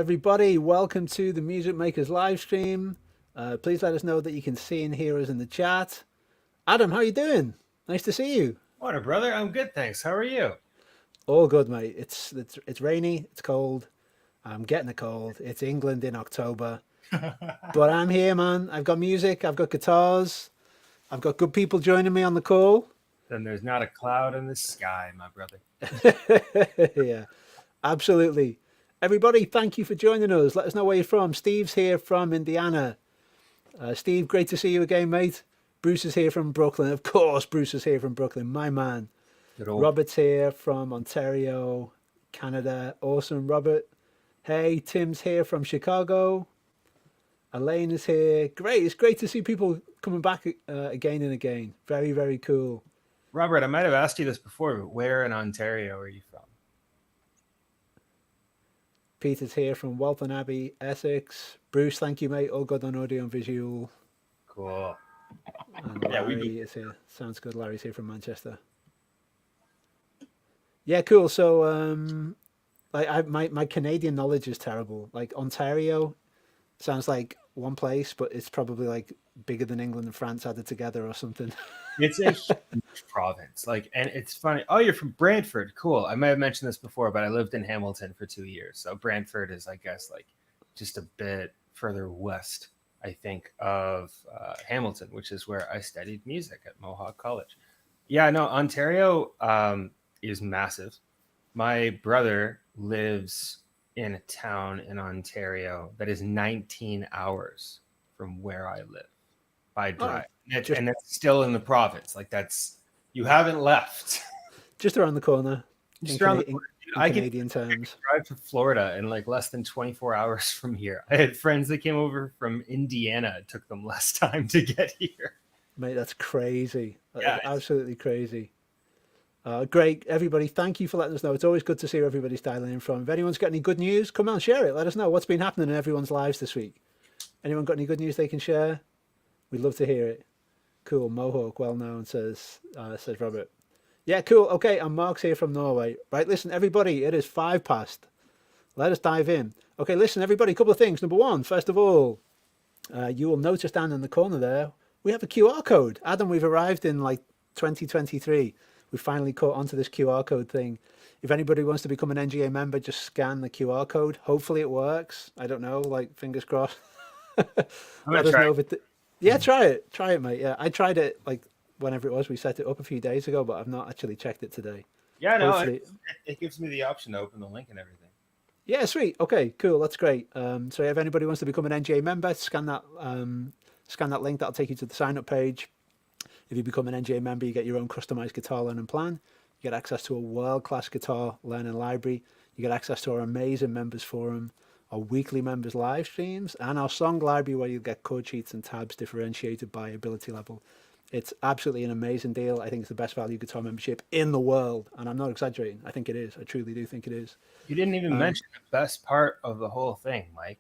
everybody. Welcome to the Musicmakers live stream. Please let us know that you can see and hear us in the chat. Adam, how you doing? Nice to see you. What a brother. I'm good, thanks. How are you? All good, mate. It's rainy. It's cold. I'm getting a cold. It's England in October, but I'm here, man. I've got music. I've got guitars. I've got good people joining me on the call. Then there's not a cloud in the sky, my brother. Yeah, absolutely. Everybody, thank you for joining us. Let us know where you're from. Steve's here from Indiana. Steve, great to see you again, mate. Bruce is here from Brooklyn. Of course, Bruce is here from Brooklyn, my man. Robert's here from Ontario, Canada. Awesome, Robert. Hey, Tim's here from Chicago. Elaine is here. Great. It's great to see people coming back again and again. Very, very cool. Robert, I might have asked you this before, but where in Ontario are you from? Peter's here from Waltham Abbey, Essex. Bruce, thank you, mate. All good on audio and visual. Cool. And Larry is here. Sounds good. Larry's here from Manchester. Yeah, cool. So, my Canadian knowledge is terrible. Like Ontario sounds like one place, but it's probably like bigger than England and France added together or something. It's a huge province. And it's funny. Oh, you're from Brantford. Cool. I might have mentioned this before, but I lived in Hamilton for 2 years. So Brantford is, I guess, like just a bit further west, I think, of Hamilton, which is where I studied music at Mohawk College. Yeah, no, Ontario is massive. My brother lives in a town in Ontario that is 19 hours from where I live by drive. And that's still in the province. Like you haven't left. Just around the corner. Just around the corner. I Canadian terms. Drive to Florida in like less than 24 hours from here. I had friends that came over from Indiana. It took them less time to get here. Mate, that's crazy. That's absolutely crazy. Great, everybody. Thank you for letting us know. It's always good to see where everybody's dialing in from. If anyone's got any good news, come on, share it. Let us know what's been happening in everyone's lives this week. Anyone got any good news they can share? We'd love to hear it. Cool. Mohawk, well known, says Robert. Yeah, cool. Okay, and Mark's here from Norway. Right, listen, everybody, it is 5 past. Let us dive in. Okay, listen, everybody, a couple of things. Number one, first of all, you will notice down in the corner there, we have a QR code. Adam, we've arrived in like 2023. We finally caught onto this QR code thing. If anybody wants to become an NGA member, just scan the QR code. Hopefully it works. I don't know, like fingers crossed. Let us know if it. Yeah, try it, mate. Yeah, I tried it like whenever it was. We set it up a few days ago, but I've not actually checked it today. Yeah, no, it gives me the option to open the link and everything. Yeah, sweet. Okay, cool. That's great. So if anybody wants to become an NGA member, scan that link. That'll take you to the sign up page. If you become an NGA member, you get your own customized guitar learning plan. You get access to a world-class guitar learning library. You get access to our amazing members forum, our weekly members live streams, and our song library where you'll get chord sheets and tabs differentiated by ability level. It's absolutely an amazing deal. I think it's the best value guitar membership in the world, and I'm not exaggerating. I think it is. I truly do think it is. You didn't even mention the best part of the whole thing, Mike.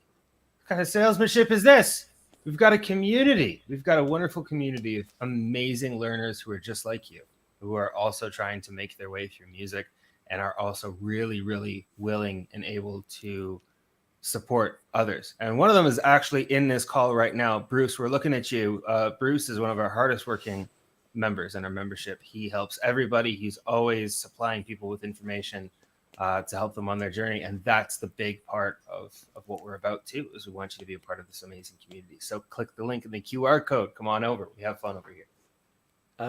What kind of salesmanship is this? We've got a community. We've got a wonderful community of amazing learners who are just like you, who are also trying to make their way through music and are also really, really willing and able to support others. And one of them is actually in this call right now. Bruce, we're looking at you. Bruce is one of our hardest working members in our membership. He helps everybody. He's always supplying people with information to help them on their journey. And that's the big part of what we're about too, is we want you to be a part of this amazing community. So click the link in the QR code. Come on over. We have fun over here.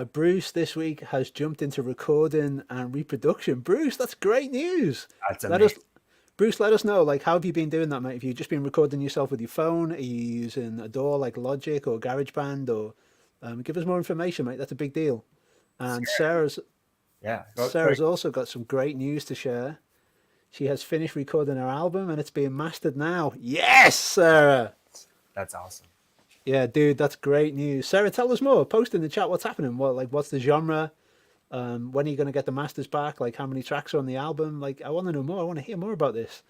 Bruce this week has jumped into recording and reproduction. Bruce, that's great news. That's amazing. Bruce, let us know, like, how have you been doing that, mate? Have you just been recording yourself with your phone? Are you using a DAW like Logic or GarageBand? Or give us more information, mate. That's a big deal. And Sarah's also got some great news to share. She has finished recording her album and it's being mastered now. Yes, Sarah. That's awesome. Yeah, dude, that's great news. Sarah, tell us more. Post in the chat what's happening. What's the genre? When are you going to get the masters back? Like, how many tracks are on the album? Like, I want to know more. I want to hear more about this.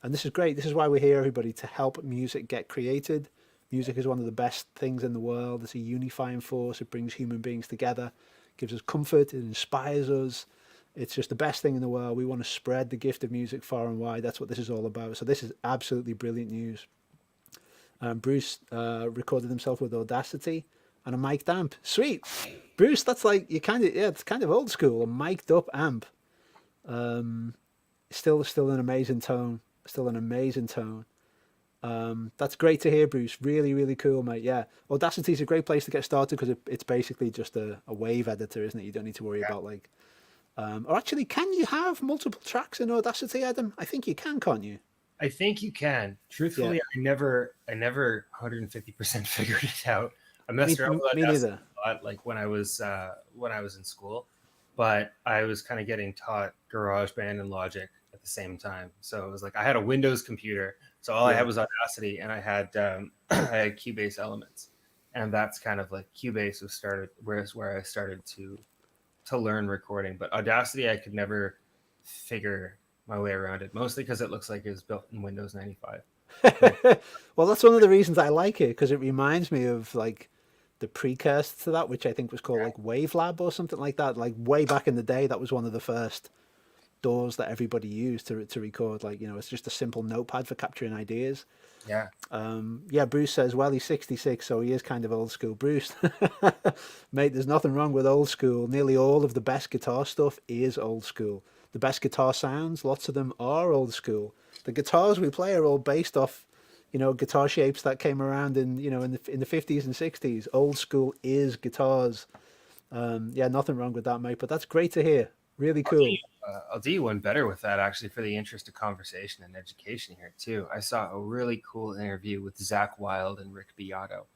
And this is great. This is why we're here, everybody, to help music get created. Music is one of the best things in the world. It's a unifying force. It brings human beings together, gives us comfort, it inspires us. It's just the best thing in the world. We want to spread the gift of music far and wide. That's what this is all about. So this is absolutely brilliant news. Bruce recorded himself with Audacity and a mic'd amp. Sweet, Bruce. That's like you kind of it's kind of old school. A mic'd up amp. Still an amazing tone. Still an amazing tone. That's great to hear, Bruce. Really, really cool, mate. Yeah, Audacity is a great place to get started because it's basically just a wave editor, isn't it? You don't need to worry about like. Or actually, can you have multiple tracks in Audacity, Adam? I think you can, can't you? I think you can. Truthfully, I never 150% figured it out. I messed around with Audacity a lot, like when I was in school, but I was kind of getting taught GarageBand and Logic at the same time. So it was like I had a Windows computer, so all I had was Audacity, and I had I had Cubase Elements, and that's kind of like Cubase was where I started to learn recording. But Audacity, I could never figure my way around it, mostly because it looks like it was built in Windows 95. Well, that's one of the reasons I like it, because it reminds me of like the precursor to that, which I think was called like Wavelab or something like that. Like way back in the day, that was one of the first DAWs that everybody used to record. Like, you know, it's just a simple notepad for capturing ideas. Yeah. Bruce says, well, he's 66, so he is kind of old school. Bruce, mate, there's nothing wrong with old school. Nearly all of the best guitar stuff is old school. The best guitar sounds, lots of them are old school. The guitars we play are all based off, you know, guitar shapes that came around in the 50s and 60s. Old school is guitars. Nothing wrong with that, mate. But that's great to hear. Really cool. I'll do you one better with that, actually, for the interest of conversation and education here too. I saw a really cool interview with Zach Wilde and Rick Beato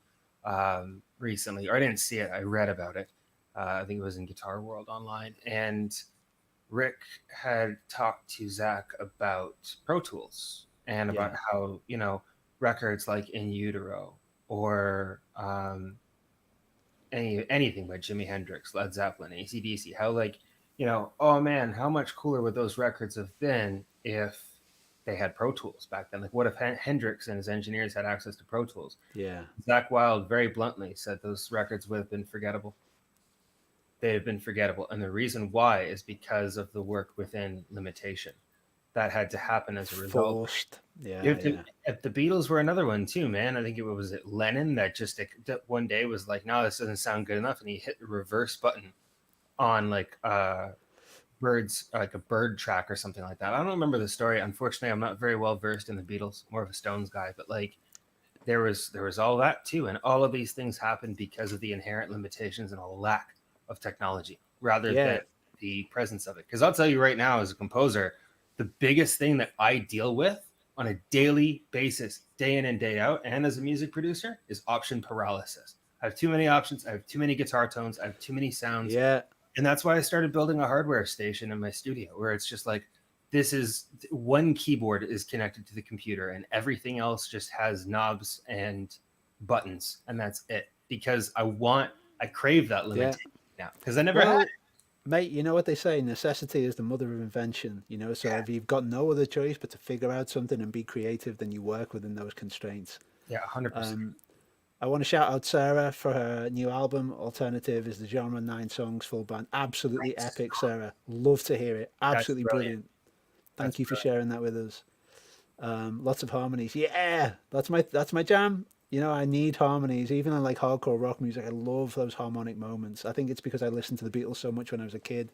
recently, or I didn't see it. I read about it. I think it was in Guitar World Online, and Rick had talked to Zach about Pro Tools and about how, you know, records like In Utero or anything by Jimi Hendrix, Led Zeppelin, AC/DC, how, like, you know, oh man, how much cooler would those records have been if they had Pro Tools back then? Like, what if Hendrix and his engineers had access to Pro Tools? Yeah. Zach Wilde very bluntly said those records would have been forgettable. They have been forgettable. And the reason why is because of the work within limitation that had to happen as a result. Forced. Yeah. If the Beatles were another one too, man. I think it was Lennon that just one day was like, no, this doesn't sound good enough. And he hit the reverse button on like birds, like a bird track or something like that. I don't remember the story. Unfortunately, I'm not very well versed in the Beatles, more of a Stones guy, but like there was all that too. And all of these things happened because of the inherent limitations and a lack of technology rather than the presence of it. Because I'll tell you right now, as a composer, the biggest thing that I deal with on a daily basis, day in and day out, and as a music producer, is option paralysis. I have too many options. I have too many guitar tones. I have too many sounds. Yeah. And that's why I started building a hardware station in my studio, where it's just like, this is one keyboard is connected to the computer and everything else just has knobs and buttons. And that's it. Because I crave that limitation now, because I never had it. Mate, you know what they say, necessity is the mother of invention, you know, so if you've got no other choice but to figure out something and be creative, then you work within those constraints. Yeah, 100%. I want to shout out Sarah for her new album. Alternative is the genre, 9 songs, full band. Absolutely epic, Sarah. Love to hear it. Absolutely brilliant. Thank you for sharing that with us. Lots of harmonies. Yeah, that's my jam. You know, I need harmonies. Even in like hardcore rock music, I love those harmonic moments. I think it's because I listened to the Beatles so much when I was a kid.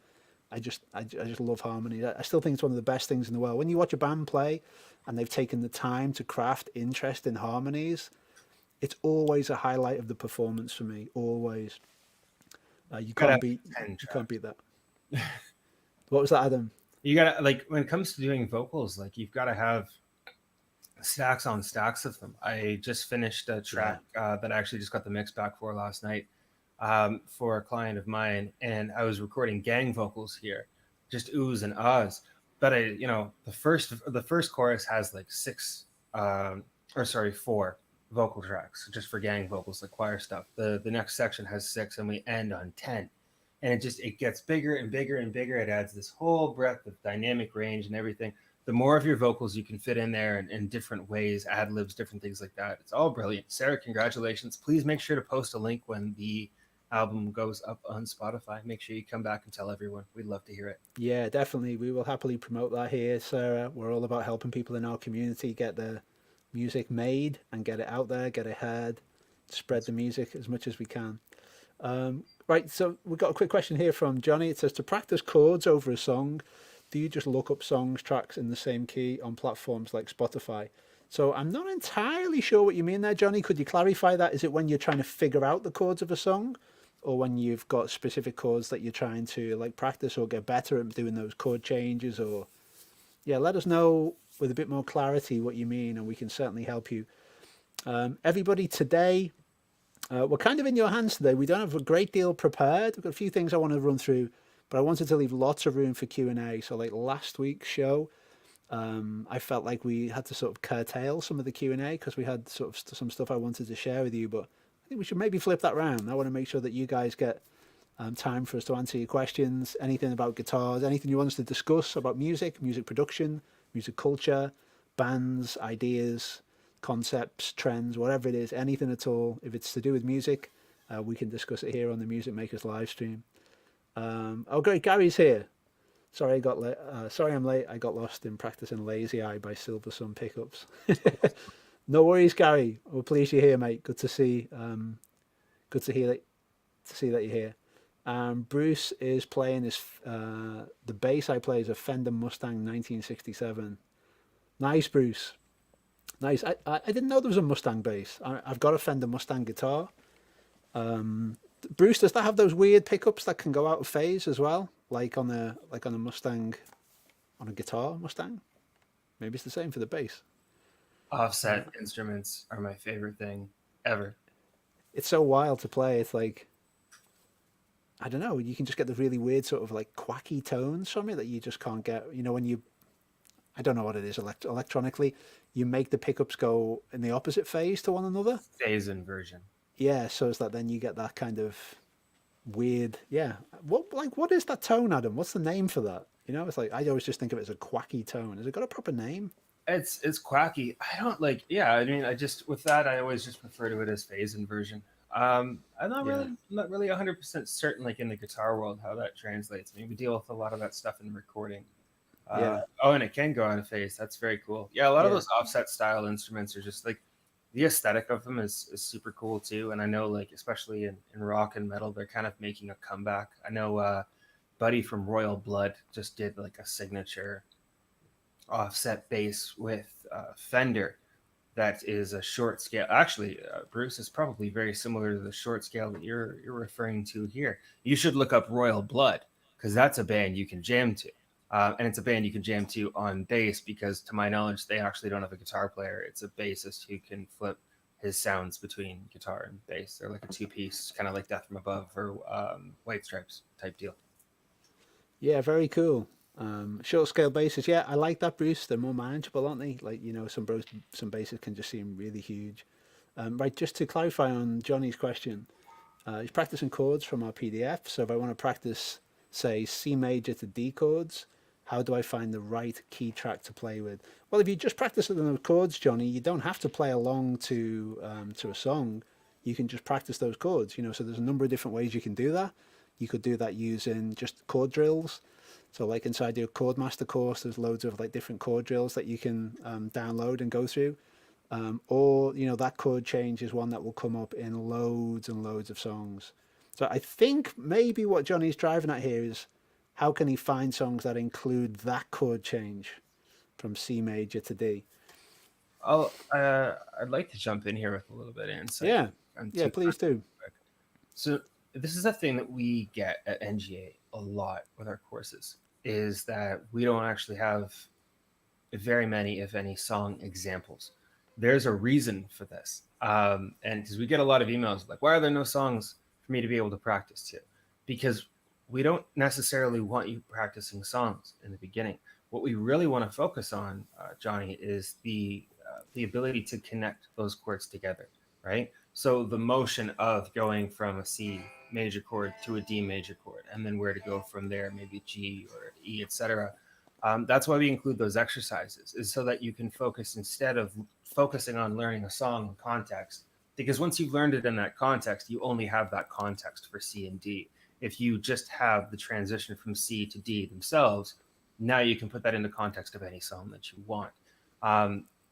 I just love harmony. I still think it's one of the best things in the world. When you watch a band play and they've taken the time to craft interest in harmonies, it's always a highlight of the performance for me. Always. You can't beat that. What was that, Adam? You gotta, like, when it comes to doing vocals, like, you've got to have stacks on stacks of them. I just finished a track that I actually just got the mix back for last night for a client of mine, and I was recording gang vocals here, just oohs and ahs. But the first chorus has like 4 vocal tracks just for gang vocals, like choir stuff. The next section has 6, and we end on 10. And it gets bigger and bigger and bigger. It adds this whole breadth of dynamic range and everything. The more of your vocals you can fit in there in different ways, ad libs, different things like that, it's all brilliant. Sarah, congratulations. Please make sure to post a link when the album goes up on Spotify, make sure you come back and tell everyone. We'd love to hear it. Yeah, definitely. We will happily promote that here, Sarah. We're all about helping people in our community get their music made and get it out there, get it heard, spread the music as much as we can. Right, so we've got a quick question here from Johnny. It says, to practice chords over a song, do you just look up songs, tracks in the same key on platforms like Spotify? So I'm not entirely sure what you mean there, Johnny. Could you clarify that? Is it when you're trying to figure out the chords of a song, or when you've got specific chords that you're trying to like practice or get better at doing those chord changes? Or yeah, let us know with a bit more clarity what you mean, and we can certainly help you. Everybody, today we're kind of in your hands today. We don't have a great deal prepared. We've got a few things I want to run through, but I wanted to leave lots of room for Q&A. So like last week's show, I felt like we had to sort of curtail some of the Q&A because we had sort of some stuff I wanted to share with you, but I think we should maybe flip that around. I want to make sure that you guys get time for us to answer your questions, anything about guitars, anything you want us to discuss about music, music production, music culture, bands, ideas, concepts, trends, whatever it is, anything at all. If it's to do with music, we can discuss it here on the Musicmakers live stream. Oh, great, Gary's here. Sorry, sorry, I'm late. I got lost in practicing Lazy Eye by Silver Sun Pickups. No worries, Gary. We're pleased you're here, mate. Good to see. Good to hear that. To see that you're here. Bruce is playing this. The bass I play is a Fender Mustang 1967. Nice, Bruce. Nice. I didn't know there was a Mustang bass. I've got a Fender Mustang guitar. Bruce, does that have those weird pickups that can go out of phase as well, like on a Mustang, on a guitar Mustang? Maybe it's the same for the bass. Offset instruments are my favorite thing ever. It's so wild to play. It's like, I don't know, you can just get the really weird sort of like quacky tones from it that you just can't get. You know, when you, I don't know what it is electronically, you make the pickups go in the opposite phase to one another. Phase inversion. Yeah, so it's that then you get that kind of weird, yeah. What is that tone, Adam? What's the name for that? You know, it's like, I always just think of it as a quacky tone. Has it got a proper name? It's quacky. I don't like, yeah, I mean, with that, I always just refer to it as phase inversion. I'm not really 100% certain, like in the guitar world, how that translates. I mean, we deal with a lot of that stuff in recording. Oh, and it can go out of phase. That's very cool. Yeah, a lot of those offset style instruments are just like, the aesthetic of them is super cool too. And I know, like, especially in rock and metal, they're kind of making a comeback. I know Buddy from Royal Blood just did like a signature offset bass with Fender that is a short scale. Actually, Bruce, is probably very similar to the short scale that you're referring to here. You should look up Royal Blood, because that's a band you can jam to. And it's a band you can jam to on bass, because to my knowledge, they actually don't have a guitar player. It's a bassist who can flip his sounds between guitar and bass. They're like a two-piece, kind of like Death from Above or White Stripes type deal. Yeah, very cool. Short scale basses. Yeah, I like that, Bruce. They're more manageable, aren't they? Like, you know, some basses can just seem really huge. Right, just to clarify on Johnny's question, he's practicing chords from our PDF. So if I want to practice, say, C major to D chords, how do I find the right key track to play with? Well, if you just practice those chords, Johnny, you don't have to play along to a song. You can just practice those chords, you know, so there's a number of different ways you can do that. You could do that using just chord drills. So like inside your Chordmaster course, there's loads of like different chord drills that you can download and go through. Or, you know, that chord change is one that will come up in loads and loads of songs. So I think maybe what Johnny's driving at here is, how can he find songs that include that chord change from C major to D? I'd like to jump in here with a little bit of insight. Yeah, please do. So this is a thing that we get at NGA a lot with our courses, is that we don't actually have very many, if any, song examples. There's a reason for this. And because we get a lot of emails like, why are there no songs for me to be able to practice to? Because we don't necessarily want you practicing songs in the beginning. What we really want to focus on, Johnny, is the ability to connect those chords together, right? So the motion of going from a C major chord to a D major chord, and then where to go from there, maybe G or E, etc. That's why we include those exercises, is so that you can focus, instead of focusing on learning a song in context, Because once you've learned it in that context, you only have that context for C and D. If you just have the transition from C to D themselves, now you can put that into context of any song that you want.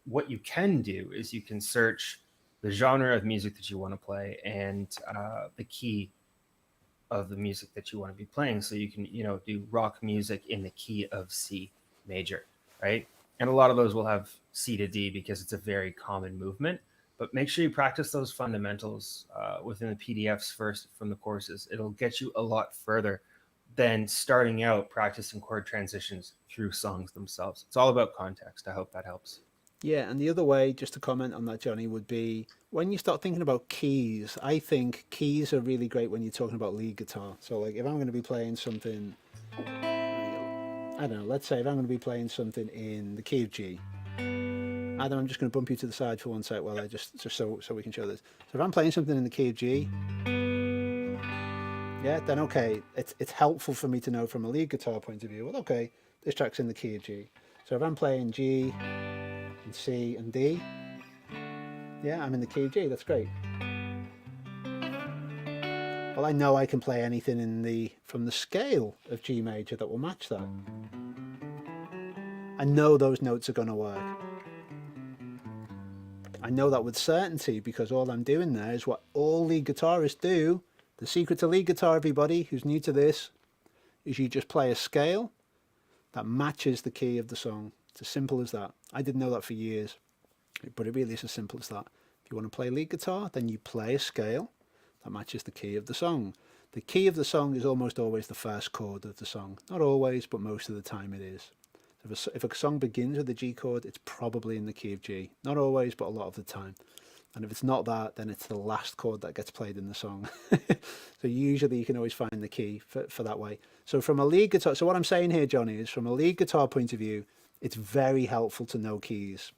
What you can do is you can search the genre of music that you want to play and the key of the music that you want to be playing. So you can, do rock music in the key of C major, right? And a lot of those will have C to D because it's a very common movement. But make sure you practice those fundamentals within the PDFs first from the courses. It'll get you a lot further than starting out practicing chord transitions through songs themselves. It's all about context. I hope that helps. Yeah, and the other way, just to comment on that, Johnny, would be when you start thinking about keys, I think keys are really great when you're talking about lead guitar. So like if I'm going to be playing something, I don't know, let's say if I'm going to be playing something in the key of G, Adam, I'm just going to bump you to the side for one sec while I just so we can show this. So if I'm playing something in the key of G, yeah, then okay, it's helpful for me to know from a lead guitar point of view. Well, okay, this track's in the key of G. So if I'm playing G and C and D, yeah, I'm in the key of G. That's great. Well, I know I can play anything from the scale of G major that will match that. I know those notes are going to work. I know that with certainty because all I'm doing there is what all lead guitarists do. The secret to lead guitar, everybody who's new to this, is you just play a scale that matches the key of the song. It's as simple as that. I didn't know that for years, but it really is as simple as that. If you want to play lead guitar, then you play a scale that matches the key of the song. The key of the song is almost always the first chord of the song. Not always, but most of the time it is. If a song begins with a G chord, it's probably in the key of G. Not always, but a lot of the time. And if it's not that, then it's the last chord that gets played in the song. So usually you can always find the key for that way. So from a lead guitar, so what I'm saying here, Johnny, is from a lead guitar point of view, it's very helpful to know keys.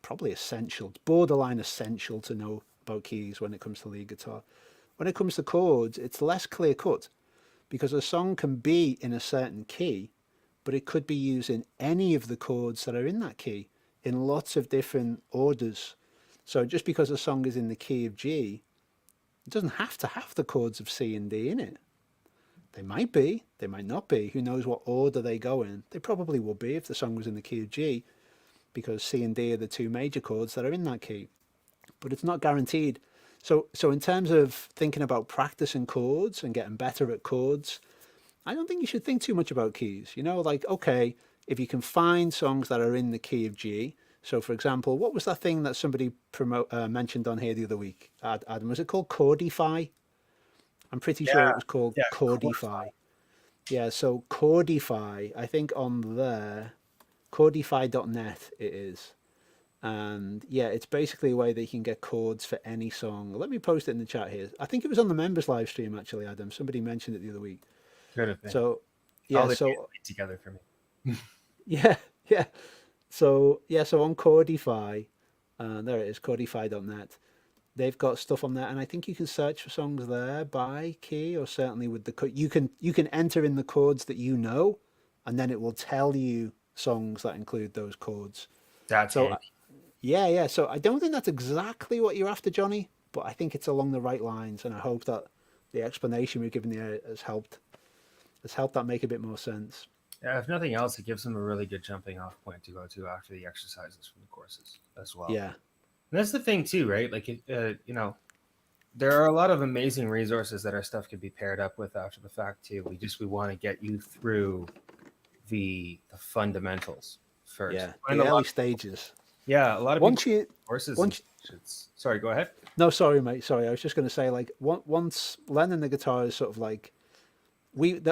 Probably essential, borderline essential to know about keys when it comes to lead guitar. When it comes to chords, it's less clear cut because a song can be in a certain key, but it could be using any of the chords that are in that key in lots of different orders. So just because a song is in the key of G, it doesn't have to have the chords of C and D in it. They might be, they might not be. Who knows what order they go in? They probably would be if the song was in the key of G, because C and D are the two major chords that are in that key. But it's not guaranteed. So in terms of thinking about practicing chords and getting better at chords, I don't think you should think too much about keys. Like, okay, if you can find songs that are in the key of G. So, for example, what was that thing that somebody mentioned on here the other week? Adam, was it called Chordify? I'm pretty sure it was called Chordify. Yeah, so Chordify, I think on there, chordify.net it is. And yeah, it's basically a way that you can get chords for any song. Let me post it in the chat here. I think it was on the members live stream, actually, Adam. Somebody mentioned it the other week. Could have been. So, yeah, so together for me. yeah. So on Chordify, there it is, chordify.net. They've got stuff on there, and I think you can search for songs there by key, or certainly with the you can enter in the chords that you know, and then it will tell you songs that include those chords. That's so. Handy. Yeah. So I don't think that's exactly what you're after, Johnny, but I think it's along the right lines, and I hope that the explanation we've given you has helped that make a bit more sense. Yeah, if nothing else, it gives them a really good jumping off point to go to after the exercises from the courses as well. Yeah. And that's the thing too, right? Like, there are a lot of amazing resources that our stuff could be paired up with after the fact too. We want to get you through the fundamentals first. Yeah, the early stages. Yeah, a lot of courses. Sorry, go ahead. No, sorry, mate. Sorry, I was just going to say, like, once learning the guitar is sort of like,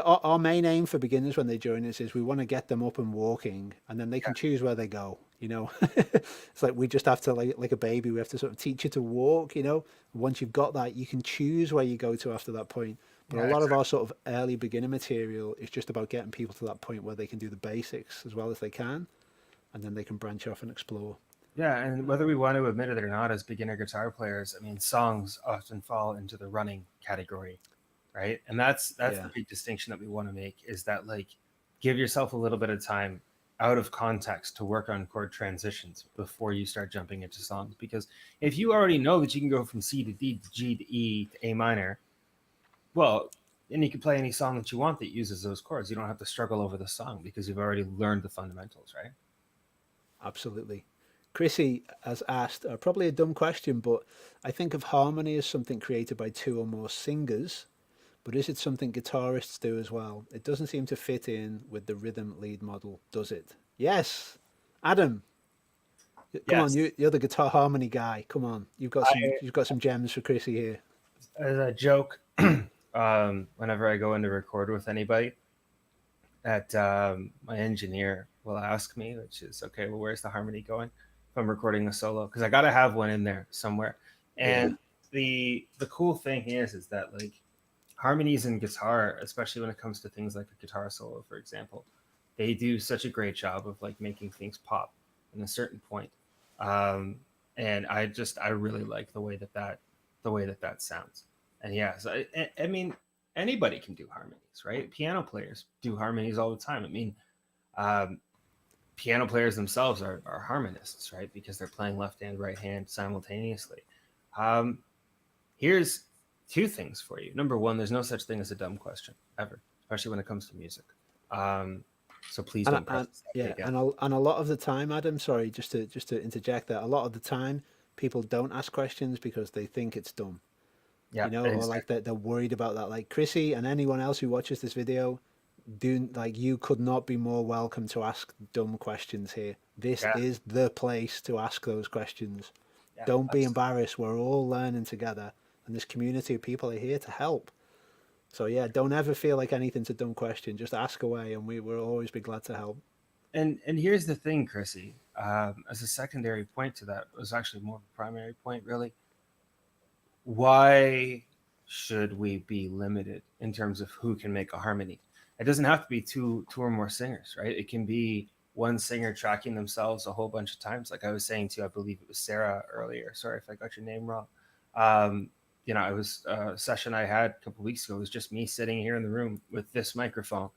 our main aim for beginners when they join us is we want to get them up and walking, and then they can choose where they go. It's like we just have to, like a baby, we have to sort of teach you to walk. Once you've got that, you can choose where you go to after that point. But a lot of our sort of early beginner material is just about getting people to that point where they can do the basics as well as they can, and then they can branch off and explore. Yeah, and whether we want to admit it or not, as beginner guitar players, I mean, songs often fall into the running category, right? And that's the big distinction that we want to make, is that, like, give yourself a little bit of time out of context to work on chord transitions before you start jumping into songs. Because if you already know that you can go from C to D to G to E to A minor, well, then you can play any song that you want that uses those chords. You don't have to struggle over the song because you've already learned the fundamentals, right? Absolutely. Chrissy has asked, probably a dumb question, but I think of harmony as something created by two or more singers, but is it something guitarists do as well? It doesn't seem to fit in with the rhythm lead model, does it? Yes. Adam, come on, Yes. you're the guitar harmony guy. Come on, you've got some gems for Chrissy here. As a joke, whenever I go in to record with anybody, that my engineer will ask me, which is, okay, well, where's the harmony going if I'm recording a solo? Because I got to have one in there somewhere. And the cool thing is that like harmonies in guitar, especially when it comes to things like a guitar solo, for example, they do such a great job of like making things pop in a certain point. And I really like the way that sounds. And yeah, so I mean, anybody can do harmonies, right? Piano players do harmonies all the time. I mean, piano players themselves are harmonists, right? Because they're playing left hand, right hand simultaneously. Here's two things for you. Number one, there's no such thing as a dumb question ever, especially when it comes to music. So please don't press yeah, and a lot of the time, Adam, sorry, just to interject that, a lot of the time people don't ask questions because they think it's dumb. Yeah, you know, or like they're worried about that. Like Chrissy and anyone else who watches this video, you could not be more welcome to ask dumb questions here. This is the place to ask those questions. Yeah, don't be embarrassed. We're all learning together, and this community of people are here to help. So yeah, don't ever feel like anything's a dumb question. Just ask away, and we'll always be glad to help. And here's the thing, Chrissy. As a secondary point to that, it was actually more of a primary point, really. Why should we be limited in terms of who can make a harmony? It doesn't have to be two or more singers, right? It can be one singer tracking themselves a whole bunch of times. Like I was saying to, I believe it was Sarah earlier. Sorry if I got your name wrong. You know, it was a session I had a couple of weeks ago. It was just me sitting here in the room with this microphone,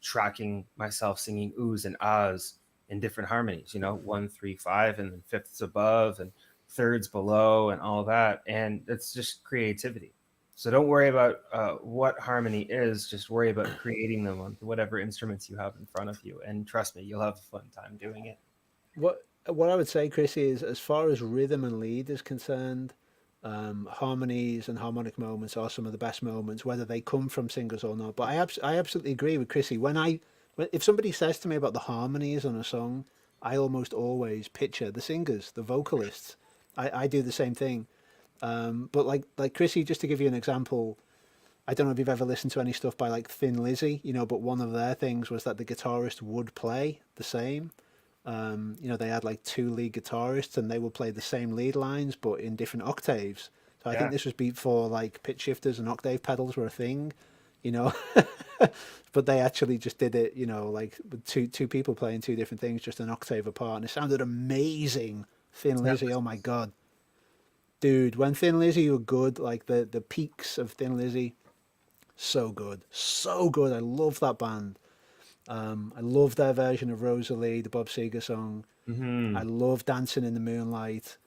tracking myself singing oohs and ahs in different harmonies, you know, 1, 3, 5, and then fifths above and thirds below and all that. And it's just creativity. So don't worry about what harmony is. Just worry about creating them on whatever instruments you have in front of you. And trust me, you'll have a fun time doing it. What I would say, Chrissy, is as far as rhythm and lead is concerned, harmonies and harmonic moments are some of the best moments, whether they come from singers or not. But I absolutely agree with Chrissy. If somebody says to me about the harmonies on a song, I almost always picture the singers, the vocalists. I do the same thing. But like Chrissy, just to give you an example, I don't know if you've ever listened to any stuff by like Thin Lizzy, you know, but one of their things was that the guitarist would play the same. You know, they had like two lead guitarists and they would play the same lead lines, but in different octaves. So I think this was before like pitch shifters and octave pedals were a thing, you know, but they actually just did it, you know, like with two people playing two different things, just an octave apart. And it sounded amazing. Thin Lizzy, oh my God. Dude, when Thin Lizzy were good, like the peaks of Thin Lizzy, so good. So good. I love that band. I love their version of Rosalie, the Bob Seger song. Mm-hmm. I love Dancing in the Moonlight.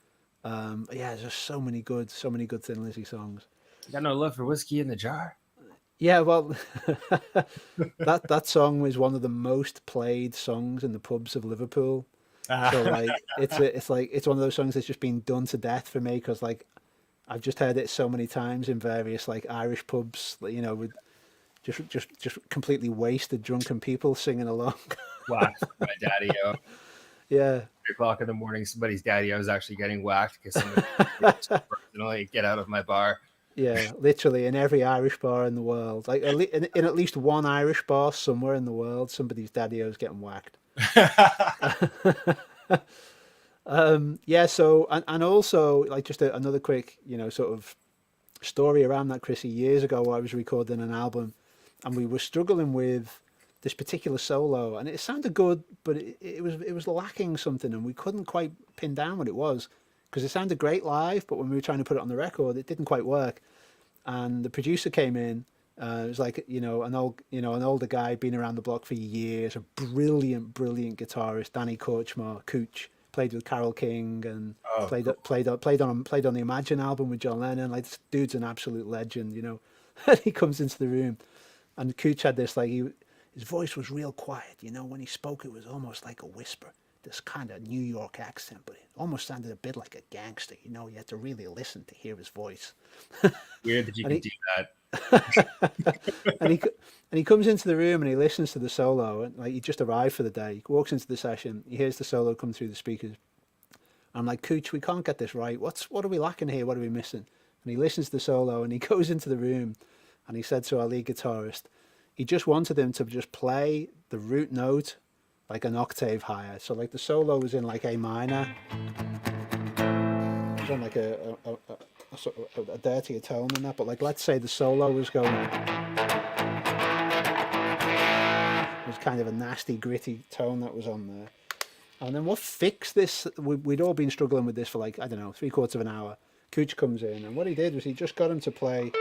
Yeah, there's just so many good Thin Lizzy songs. You got no love for Whiskey in the Jar? Yeah, well, that song was one of the most played songs in the pubs of Liverpool. So like it's one of those songs that's just been done to death for me because like I've just heard it so many times in various like Irish pubs, you know, with just completely wasted drunken people singing along. Whacked by daddy-o. Yeah. 3:00 in the morning, somebody's daddy-o was actually getting whacked because somebody personally get out of my bar. Yeah, literally in every Irish bar in the world, like in at least one Irish bar somewhere in the world, somebody's daddy-o is getting whacked. Yeah, so and also like just another quick, you know, sort of story around that, Chrissy. Years ago I was recording an album and we were struggling with this particular solo and it sounded good, but it was lacking something and we couldn't quite pin down what it was because it sounded great live, but when we were trying to put it on the record it didn't quite work. And the producer came in It was like, an older guy, been around the block for years, a brilliant, brilliant guitarist, Danny Cooch, played with Carole King and Oh, cool. played on the Imagine album with John Lennon. Like, this dude's an absolute legend, And he comes into the room, and Cooch had this, like, his voice was real quiet, when he spoke, it was almost like a whisper. This kind of New York accent, but it almost sounded a bit like a gangster. You had to really listen to hear his voice. Weird that you And can do that. and he comes into the room and he listens to the solo, and like, he just arrived for the day. He walks into the session, he hears the solo come through the speakers. I'm like, Cooch, we can't get this right. What are we lacking here? What are we missing? And he listens to the solo and he goes into the room, and he said to our lead guitarist, he just wanted him to just play the root note like an octave higher. So like the solo was in like A minor. It was on like a sort of a dirtier tone than that, but like, let's say the solo was going, it was kind of a nasty, gritty tone that was on there. And then what fixed this, we'd all been struggling with this for like, I don't know, 3/4 of an hour. Cooch comes in, and what he did was he just got him to play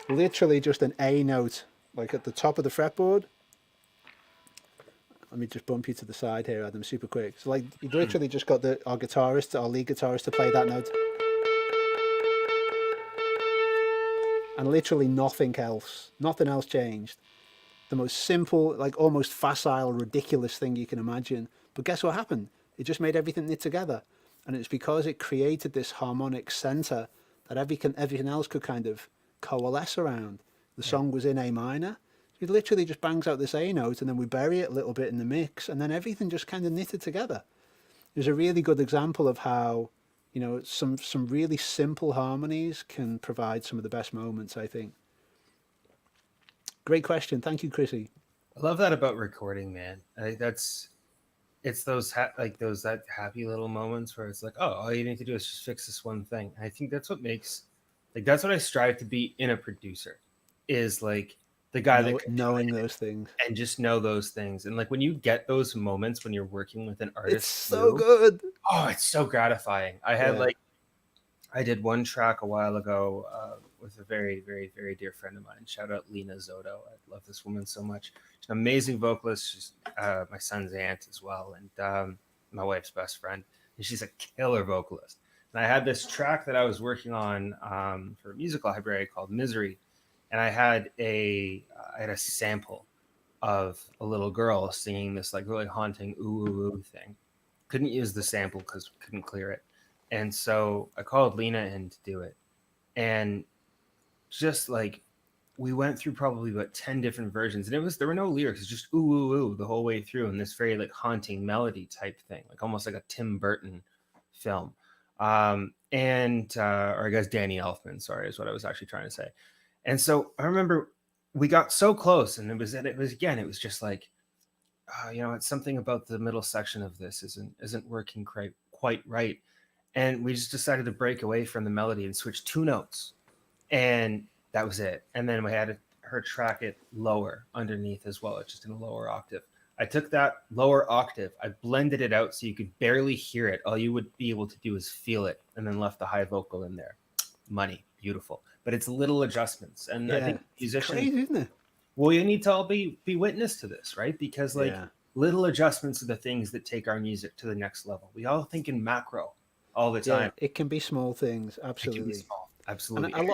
literally just an A note, like at the top of the fretboard. Let me just bump you to the side here, Adam, super quick. So like, he literally just got our lead guitarist to play that note. And literally nothing else changed. The most simple, like almost facile, ridiculous thing you can imagine. But guess what happened? It just made everything knit together. And it's because it created this harmonic center that everything else could kind of coalesce around. The song was in A minor. He literally just bangs out this A note, and then we bury it a little bit in the mix, and then everything just kind of knitted together. It was a really good example of how, some really simple harmonies can provide some of the best moments, I think. Great question. Thank you, Chrissy. I love that about recording, man. I think it's those that happy little moments where it's like, oh, all you need to do is just fix this one thing. And I think that's what makes, like, that's what I strive to be in a producer, is like the guy that knowing those things and just know those things. And like when you get those moments when you're working with an artist, it's so good. Oh, it's so gratifying. I did one track a while ago with a very, very, very dear friend of mine. Shout out Lena Zotto. I love this woman so much. She's an amazing vocalist. She's my son's aunt as well, and my wife's best friend. And she's a killer vocalist. And I had this track that I was working on for a music library called Misery. And I had a sample of a little girl singing this like really haunting ooh ooh ooh thing. Couldn't use the sample because couldn't clear it. And so I called Lena in to do it. And just like, we went through probably about 10 different versions, and there were no lyrics. It's just ooh, ooh, ooh the whole way through, and this very like haunting melody type thing, like almost like a Tim Burton film. Or I guess Danny Elfman, sorry, is what I was actually trying to say. And so I remember we got so close, and it was just like, it's something about the middle section of this isn't working quite right. And we just decided to break away from the melody and switch 2 notes. And that was it. And then we had her track it lower underneath as well. It's just in a lower octave. I took that lower octave, I blended it out so you could barely hear it. All you would be able to do is feel it, and then left the high vocal in there. Money, beautiful. But it's little adjustments. And I think musicians, crazy, isn't it? Well, you need to all be witness to this, right? Because little adjustments are the things that take our music to the next level. We all think in macro all the time. It can be small things, absolutely. It can be small. Absolutely. And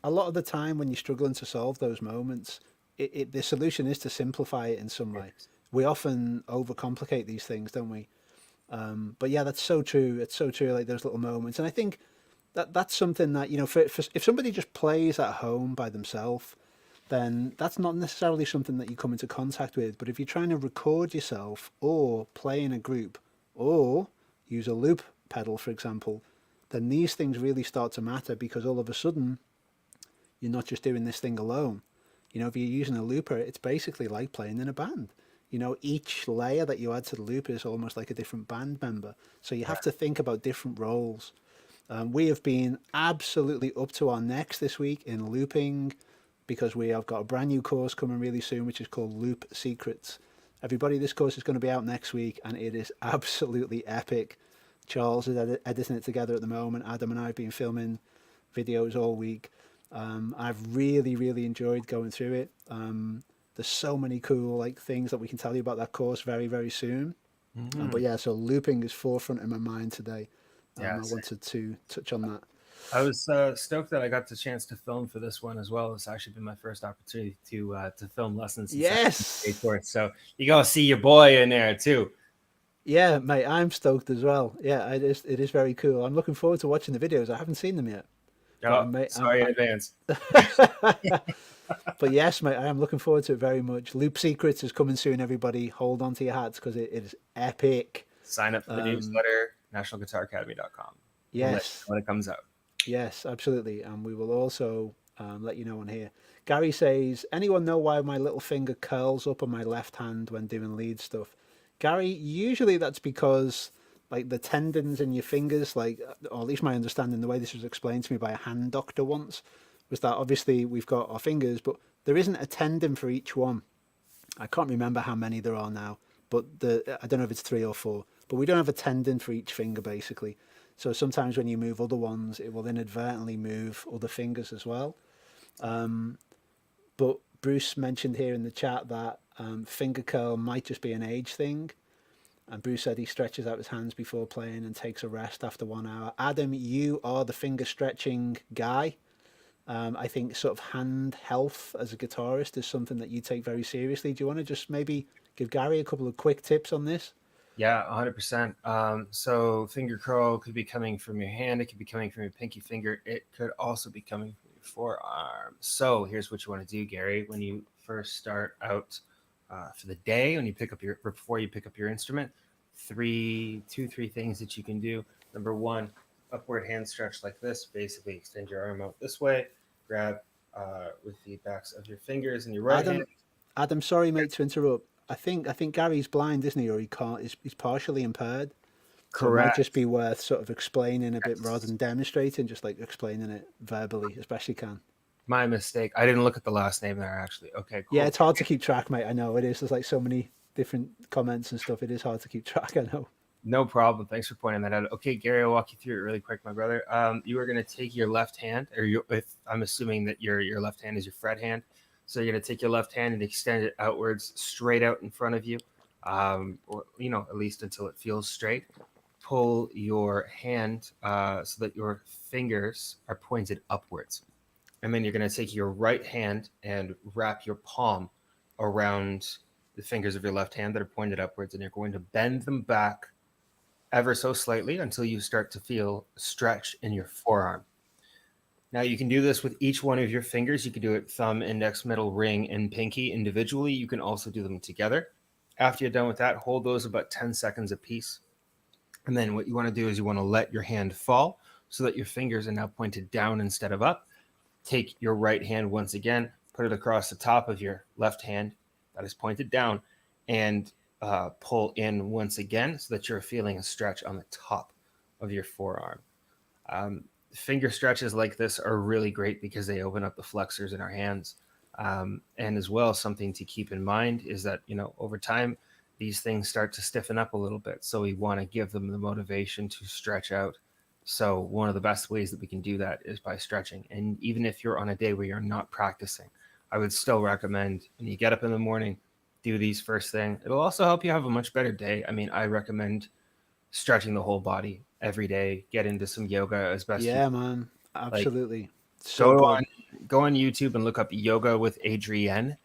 a lot of the time when you're struggling to solve those moments, the solution is to simplify it in some way. We often overcomplicate these things, don't we? But yeah, that's so true. It's so true, like those little moments. And I think that's something that, if somebody just plays at home by themselves, then that's not necessarily something that you come into contact with. But if you're trying to record yourself or play in a group or use a loop pedal, for example, then these things really start to matter, because all of a sudden you're not just doing this thing alone. If you're using a looper, it's basically like playing in a band. Each layer that you add to the loop is almost like a different band member. So you have to think about different roles. We have been absolutely up to our necks this week in looping, because we have got a brand new course coming really soon, which is called Loop Secrets. Everybody, this course is going to be out next week, and it is absolutely epic. Charles is editing it together at the moment. Adam and I have been filming videos all week. I've really enjoyed going through it. There's so many cool like things that we can tell you about that course very soon. But yeah, so looping is forefront in my mind today. I wanted to touch on that. I was stoked that I got the chance to film for this one as well. It's actually been my first opportunity to film lessons. Yes. Course. So you gotta see your boy in there too. Yeah, mate, I'm stoked as well. Yeah, it is very cool. I'm looking forward to watching the videos. I haven't seen them yet. Sorry in advance. But yes, mate, I am looking forward to it very much. Loop Secrets is coming soon, everybody. Hold on to your hats because it is epic. Sign up for the newsletter, nationalguitaracademy.com. Yes. When it comes out. Yes, absolutely. And we will also let you know on here. Gary says, anyone know why my little finger curls up on my left hand when doing lead stuff? Gary, usually that's because like the tendons in your fingers, like, or at least my understanding, the way this was explained to me by a hand doctor once, was that obviously we've got our fingers, but there isn't a tendon for each one. I can't remember how many there are now, but I don't know if it's 3 or 4, but we don't have a tendon for each finger basically. So sometimes when you move other ones, it will inadvertently move other fingers as well. But Bruce mentioned here in the chat that finger curl might just be an age thing. And Bruce said he stretches out his hands before playing and takes a rest after 1 hour. Adam, you are the finger stretching guy. I think sort of hand health as a guitarist is something that you take very seriously. Do you want to just maybe give Gary a couple of quick tips on this? Yeah, 100%. So finger curl could be coming from your hand. It could be coming from your pinky finger. It could also be coming from your forearm. So here's what you want to do, Gary. When you first start out for the day, before you pick up your instrument, three things that you can do. Number 1, upward hand stretch like this. Basically extend your arm out this way. Grab with the backs of your fingers and your right hand. Adam, sorry, mate, to interrupt. I think Gary's blind, isn't he? Or he can't. He's partially impaired. Correct. So it might just be worth sort of explaining a bit rather than demonstrating, just like explaining it verbally as best you can. My mistake. I didn't look at the last name there, actually. Okay, cool. Yeah, it's hard to keep track, mate. I know it is. There's like so many different comments and stuff. It is hard to keep track, I know. No problem. Thanks for pointing that out. Okay, Gary, I'll walk you through it really quick, my brother. You are going to take your left hand, I'm assuming that your left hand is your fret hand. So you're going to take your left hand and extend it outwards, straight out in front of you, or at least until it feels straight. Pull your hand so that your fingers are pointed upwards. And then you're going to take your right hand and wrap your palm around the fingers of your left hand that are pointed upwards, and you're going to bend them back ever so slightly until you start to feel a stretch in your forearm. Now you can do this with each one of your fingers. You can do it thumb, index, middle, ring, and pinky individually. You can also do them together. After you're done with that, hold those about 10 seconds apiece. And then what you want to do is you want to let your hand fall so that your fingers are now pointed down instead of up. Take your right hand once again, put it across the top of your left hand that is pointed down, and pull in once again so that you're feeling a stretch on the top of your forearm. Finger stretches like this are really great because they open up the flexors in our hands. And as well, something to keep in mind is that, over time, these things start to stiffen up a little bit. So we want to give them the motivation to stretch out. So one of the best ways that we can do that is by stretching. And even if you're on a day where you're not practicing, I would still recommend when you get up in the morning, do these first thing. It'll also help you have a much better day. I mean, I recommend stretching the whole body every day. Get into some yoga as best you can. Man, absolutely. Like, go on YouTube and look up Yoga with Adrienne.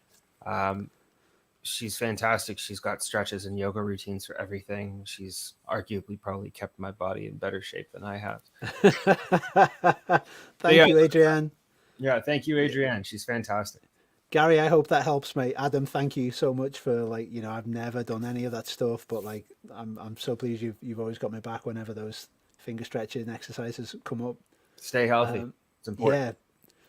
She's fantastic. She's got stretches and yoga routines for everything. She's arguably probably kept my body in better shape than I have. Thank you, Adrienne. Yeah, thank you, Adrienne. She's fantastic. Gary, I hope that helps, mate. Adam, thank you so much for I've never done any of that stuff, but I'm so pleased you've always got my back whenever those finger stretching exercises come up. Stay healthy. It's important. Yeah.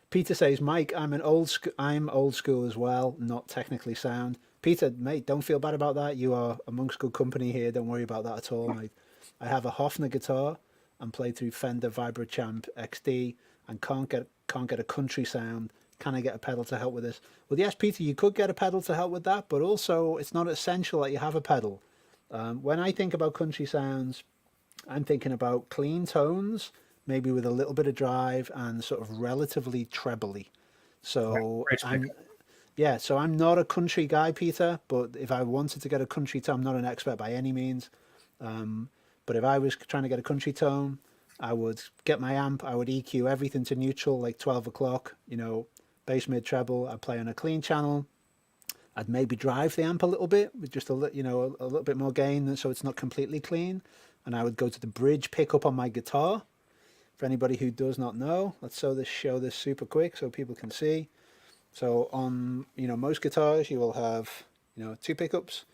Peter says, Mike, I'm old school as well, not technically sound. Peter, mate, don't feel bad about that. You are amongst good company here. Don't worry about that at all, mate. I have a Hofner guitar and play through Fender Vibrochamp XD and can't get a country sound. Can I get a pedal to help with this? Well, yes, Peter, you could get a pedal to help with that, but also it's not essential that you have a pedal. When I think about country sounds, I'm thinking about clean tones maybe with a little bit of drive and sort of relatively trebly. So Bridge I'm, pickup. yeah, so I'm not a country guy, Peter, but if I wanted to get a country tone, I'm not an expert by any means. But if I was trying to get a country tone, I would get my amp, I would EQ everything to neutral, like 12 o'clock, bass, mid, treble. I'd play on a clean channel. I'd maybe drive the amp a little bit with just a little bit more gain, so it's not completely clean. And I would go to the bridge pickup on my guitar. For anybody who does not know, let's show this super quick so people can see. So on most guitars, you will have two pickups.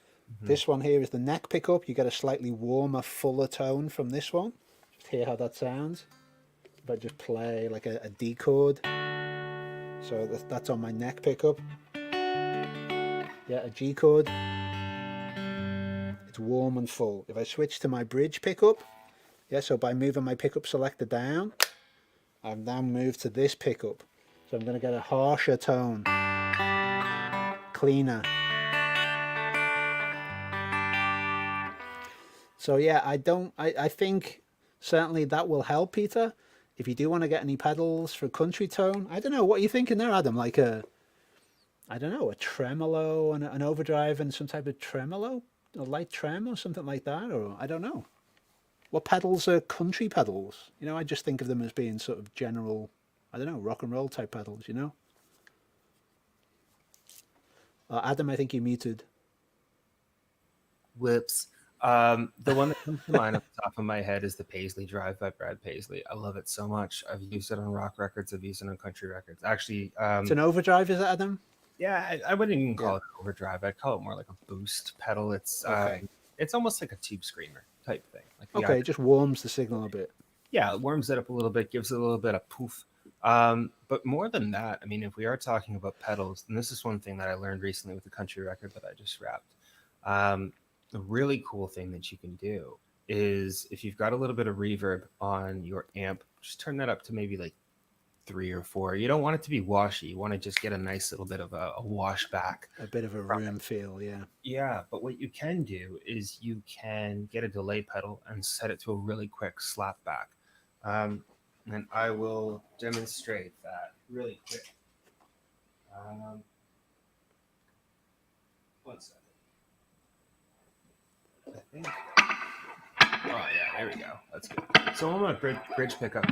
This one here is the neck pickup. You get a slightly warmer, fuller tone from this one. Just hear how that sounds. If I just play like a D chord. So that's on my neck pickup. Yeah, a G chord. It's warm and full. If I switch to my bridge pickup, yeah, so by moving my pickup selector down, I've now moved to this pickup. So I'm going to get a harsher tone, cleaner. So yeah, I think certainly that will help, Peter. If you do want to get any pedals for country tone, I don't know, what are you thinking there, Adam? Like a tremolo and an overdrive and some type of tremolo, a light trem or something like that, or I don't know. What pedals are country pedals? I just think of them as being sort of general, I don't know, rock and roll type pedals, Adam, I think you're muted. Whoops. The one that comes to mind off the top of my head is the Paisley Drive by Brad Paisley. I love it so much. I've used it on rock records. I've used it on country records. Actually, it's an overdrive, is it, Adam? Yeah, I wouldn't even call it overdrive. I'd call it more like a boost pedal. It's it's almost like a tube screamer type thing. Like it just warms the signal a bit. Yeah, it warms it up a little bit, gives it a little bit of poof. But more than that, I mean, if we are talking about pedals, and this is one thing that I learned recently with the country record that I just wrapped. A really cool thing that you can do is if you've got a little bit of reverb on your amp, just turn that up to maybe like 3 or 4. You don't want it to be washy. You want to just get a nice little bit of a wash back. A bit of a room feel, yeah. Yeah, but what you can do is you can get a delay pedal and set it to a really quick slap back. And I will demonstrate that really quick. One second. I think. Oh yeah, there we go. That's good. So I'm on a bridge pickup.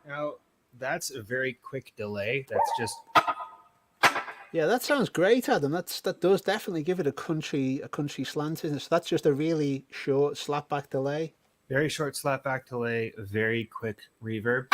Now that's a very quick delay. That's just. Yeah, that sounds great, Adam. That does definitely give it a country slant, isn't it? So that's just a really short slapback delay. Very short slapback delay, very quick reverb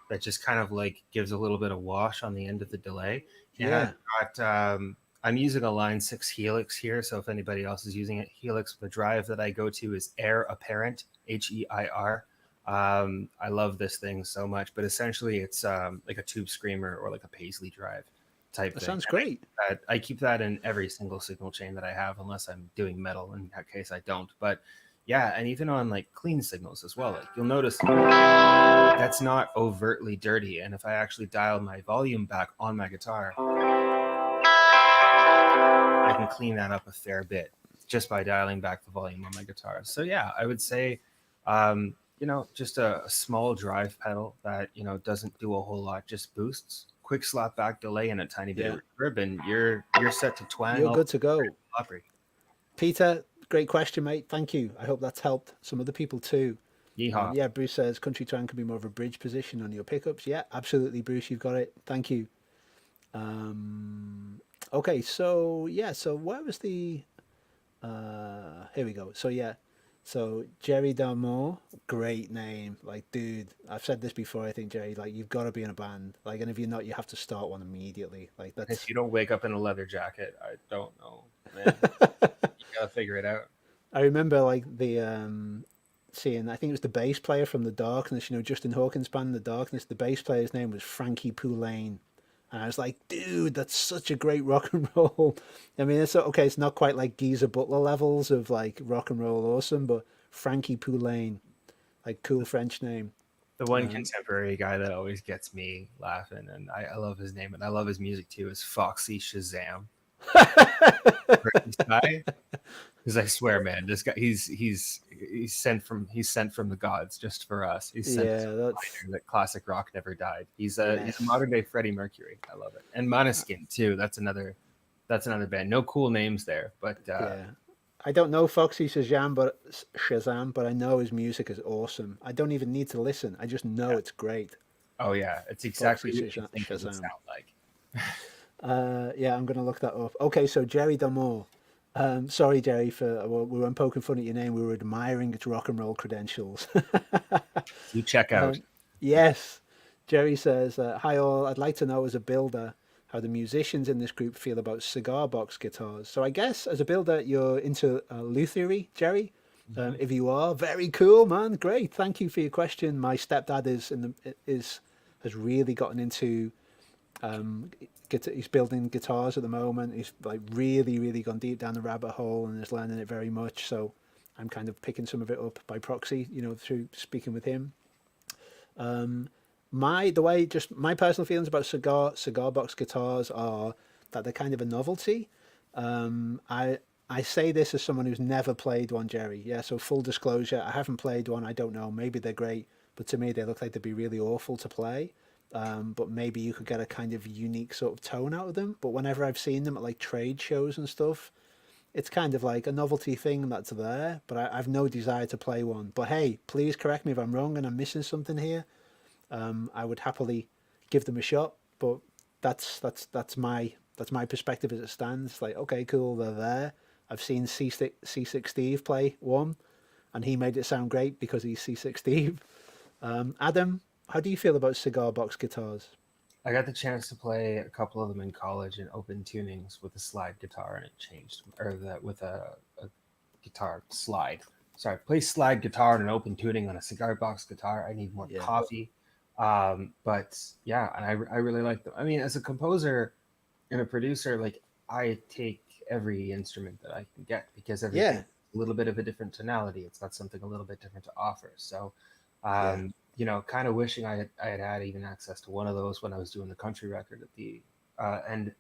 that just kind of like gives a little bit of wash on the end of the delay. Yeah. And I'm using a Line 6 Helix here, so if anybody else is using it, Helix, the drive that I go to is Air Apparent, H-E-I-R. I love this thing so much, but essentially it's like a tube screamer or like a Paisley drive type thing. Sounds great. I keep that in every single signal chain that I have, unless I'm doing metal. In that case, I don't. But yeah, and even on like clean signals as well. Like you'll notice that's not overtly dirty. And if I actually dial my volume back on my guitar, I can clean that up a fair bit just by dialing back the volume on my guitar. So yeah, I would say, just a small drive pedal that, doesn't do a whole lot, just boosts, quick slap back delay and a tiny bit of reverb, and you're set to twang. You're good to go. Floppy. Peter, great question, mate. Thank you. I hope that's helped some other people too. Yeehaw. Yeah, Bruce says country twang can be more of a bridge position on your pickups. Yeah, absolutely, Bruce. You've got it. Thank you. Okay, so where was the? Here we go. So Jerry Darmore, great name. Like, dude, I've said this before. I think Jerry, like, you've got to be in a band. Like, and if you're not, you have to start one immediately. Like, that's. If you don't wake up in a leather jacket, I don't know, man. You gotta figure it out. I remember like the seeing. I think it was the bass player from The Darkness. Justin Hawkins' band, The Darkness. The bass player's name was Frankie Poulain. And I was like, dude, that's such a great rock and roll. I mean, it's okay. It's not quite like Geezer Butler levels of like rock and roll awesome, but Frankie Poulain, like cool French name. The one contemporary guy that always gets me laughing, and I love his name and I love his music too, is Foxy Shazam. Because I swear, man, this guy he's sent from the gods just for us. He's sent that classic rock never died. He's a modern day Freddie Mercury. I love it. And Måneskin too. That's another band. No cool names there, but I don't know Foxy Shazam, but I know his music is awesome. I don't even need to listen. I just know it's great. Oh yeah, it's exactly what you think it would sound like. Yeah, I'm going to look that up. Okay, so Jerry Damore. Sorry, Jerry, we weren't poking fun at your name. We were admiring its rock and roll credentials. You check out. Yes. Jerry says, hi all, I'd like to know as a builder how the musicians in this group feel about cigar box guitars. So I guess as a builder, you're into luthiery, Jerry. If you are, very cool, man. Great. Thank you for your question. My stepdad has really gotten into he's building guitars at the moment. He's like really gone deep down the rabbit hole and is learning it very much. So I'm kind of picking some of it up by proxy, through speaking with him. My personal feelings about cigar box guitars are that they're kind of a novelty. I say this as someone who's never played one, Jerry. Yeah, so full disclosure, I haven't played one. I don't know. Maybe they're great, but to me they look like they'd be really awful to play. But maybe you could get a kind of unique sort of tone out of them. But whenever I've seen them at like trade shows and stuff, it's kind of like a novelty thing that's there, but I've no desire to play one. But hey, please correct me if I'm wrong and I'm missing something here. I would happily give them a shot, but that's my perspective as it stands. Like, okay, cool, they're there. I've seen C6 Steve play one, and he made it sound great because he's C6 Steve. Adam, how do you feel about cigar box guitars? I got the chance to play a couple of them in college in open tunings with a slide guitar, and it changed, with a guitar slide. Sorry, play slide guitar in an open tuning on a cigar box guitar. I need more coffee. But yeah, and I really like them. I mean, as a composer and a producer, like I take every instrument that I can get because everything's a little bit of a different tonality. It's got something a little bit different to offer. So, kind of wishing I had even access to one of those when I was doing the country record at the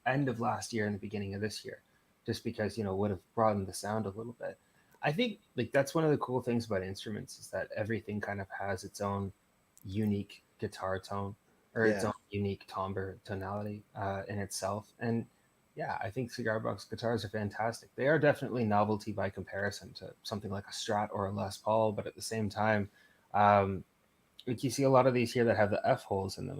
end of last year and the beginning of this year, just because, would have broadened the sound a little bit. I think like that's one of the cool things about instruments is that everything kind of has its own unique guitar tone or its own unique timbre tonality in itself. And yeah, I think cigar box guitars are fantastic. They are definitely novelty by comparison to something like a Strat or a Les Paul, but at the same time, like you see a lot of these here that have the F holes in them.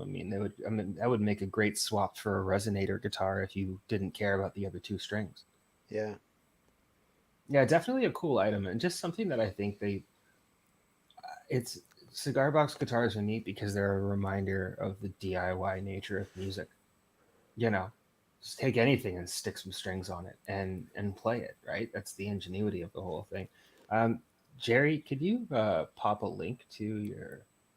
That would make a great swap for a resonator guitar if you didn't care about the other two strings. Yeah. Yeah, definitely a cool item, and just something that I think cigar box guitars are neat because they're a reminder of the DIY nature of music. Just take anything and stick some strings on it and play it, right? That's the ingenuity of the whole thing. Jerry, could you pop a link to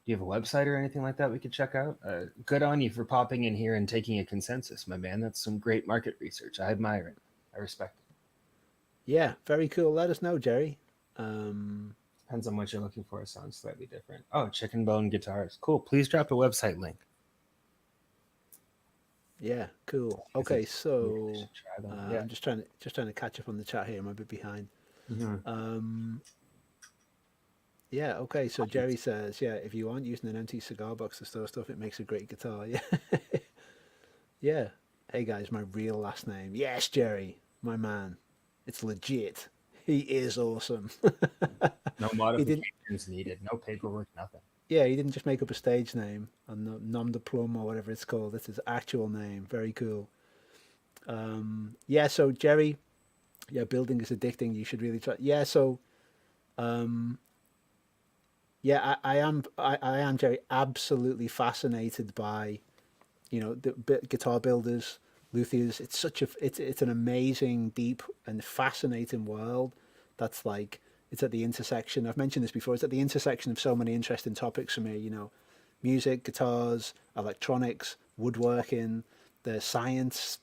do you have a website or anything like that we could check out? Good on you for popping in here and taking a consensus, my man. That's some great market research. I admire it. I respect it. Yeah, very cool. Let us know, Jerry. Depends on what you're looking for. It sounds slightly different. Oh, Chicken Bone Guitars. Cool. Please drop a website link. Yeah, cool. Okay, so I'm just trying to catch up on the chat here. I'm a bit behind. Mm-hmm. Yeah, okay. So Jerry says, if you aren't using an empty cigar box to store stuff, it makes a great guitar. Yeah. Yeah. Hey guys, my real last name. Yes, Jerry, my man. It's legit. He is awesome. No modifications needed. No paperwork, nothing. Yeah, he didn't just make up a stage name and nom de plume or whatever it's called. That's his actual name. Very cool. So Jerry, building is addicting. You should really try. Yeah, so I am Jerry, absolutely fascinated by, the guitar builders, luthiers. It's an amazing, deep and fascinating world. That's like, it's at the intersection. I've mentioned this before. It's at the intersection of so many interesting topics for me. Music, guitars, electronics, woodworking. There's science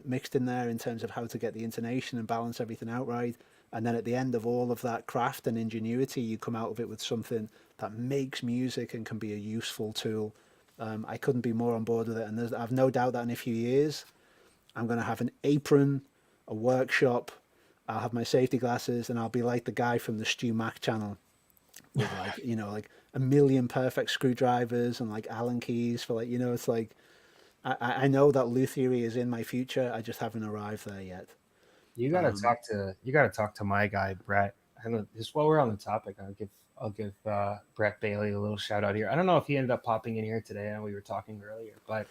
mixed in there in terms of how to get the intonation and balance everything out right. And then at the end of all of that craft and ingenuity, you come out of it with something that makes music and can be a useful tool. I couldn't be more on board with it, and I've no doubt that in a few years I'm going to have an apron, a workshop, I'll have my safety glasses, and I'll be like the guy from the Stu Mac channel with like, you know, like a million perfect screwdrivers and like Allen keys for like, you know, it's like, I know that Luthiery is in my future. I just haven't arrived there yet. You gotta talk to my guy Brett. And just while we're on the topic, I'll give Brett Bailey a little shout out here. I don't know if he ended up popping in here today. I know we were talking earlier, but